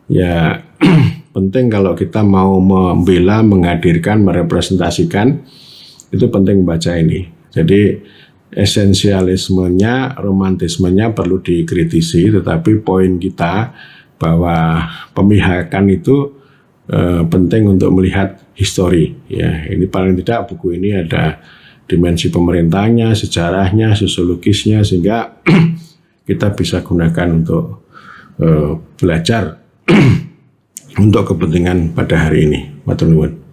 Ya penting kalau kita mau membela, menghadirkan, merepresentasikan, itu penting membaca ini. Jadi esensialismenya, romantismenya perlu dikritisi, tetapi poin kita bahwa pemihakan itu penting untuk melihat histori. Ya, ini paling tidak buku ini ada dimensi pemerintahnya, sejarahnya, sosiologisnya, sehingga kita bisa gunakan untuk belajar untuk kepentingan pada hari ini. Matur nuwun.